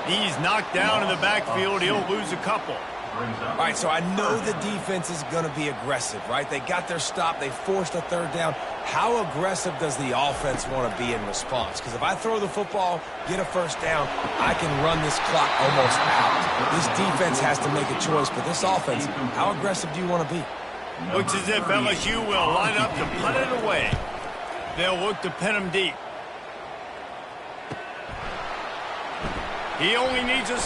He's knocked down in the backfield. He'll lose a couple. All right, so I know the defense is going to be aggressive, right? They got their stop. They forced a third down. How aggressive does the offense want to be in response? Because if I throw the football, get a first down, I can run this clock almost out. This defense has to make a choice, but this offense, how aggressive do you want to be? Looks as if LSU will line up to punt it away. They'll look to pin him deep. He only needs a